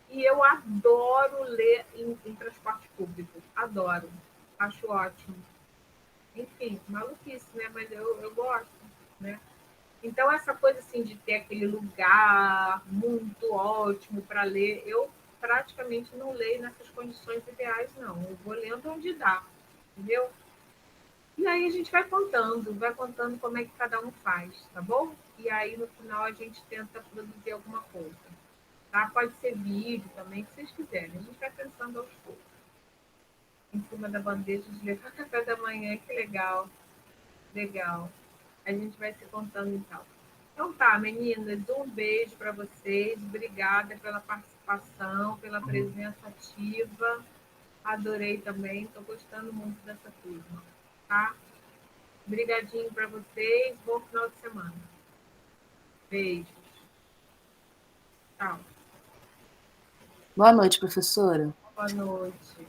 E eu adoro ler em transporte público. Adoro. Acho ótimo. Enfim, maluquice, né? Mas eu gosto, né? Então, essa coisa assim de ter aquele lugar muito ótimo para ler, eu praticamente não leio nessas condições ideais, não. Eu vou lendo onde dá, entendeu? E aí a gente vai contando como é que cada um faz, tá bom? E aí no final a gente tenta produzir alguma coisa, tá? Pode ser vídeo também, se vocês quiserem. A gente vai pensando aos poucos. Em cima da bandeja de levar café da manhã, que legal, legal. A gente vai se contando então. Então tá, meninas, um beijo para vocês. Obrigada pela participação, pela presença ativa. Adorei também, estou gostando muito dessa turma, tá? Obrigadinho para vocês, bom final de semana. Beijos. Tchau. Boa noite, professora. Boa noite.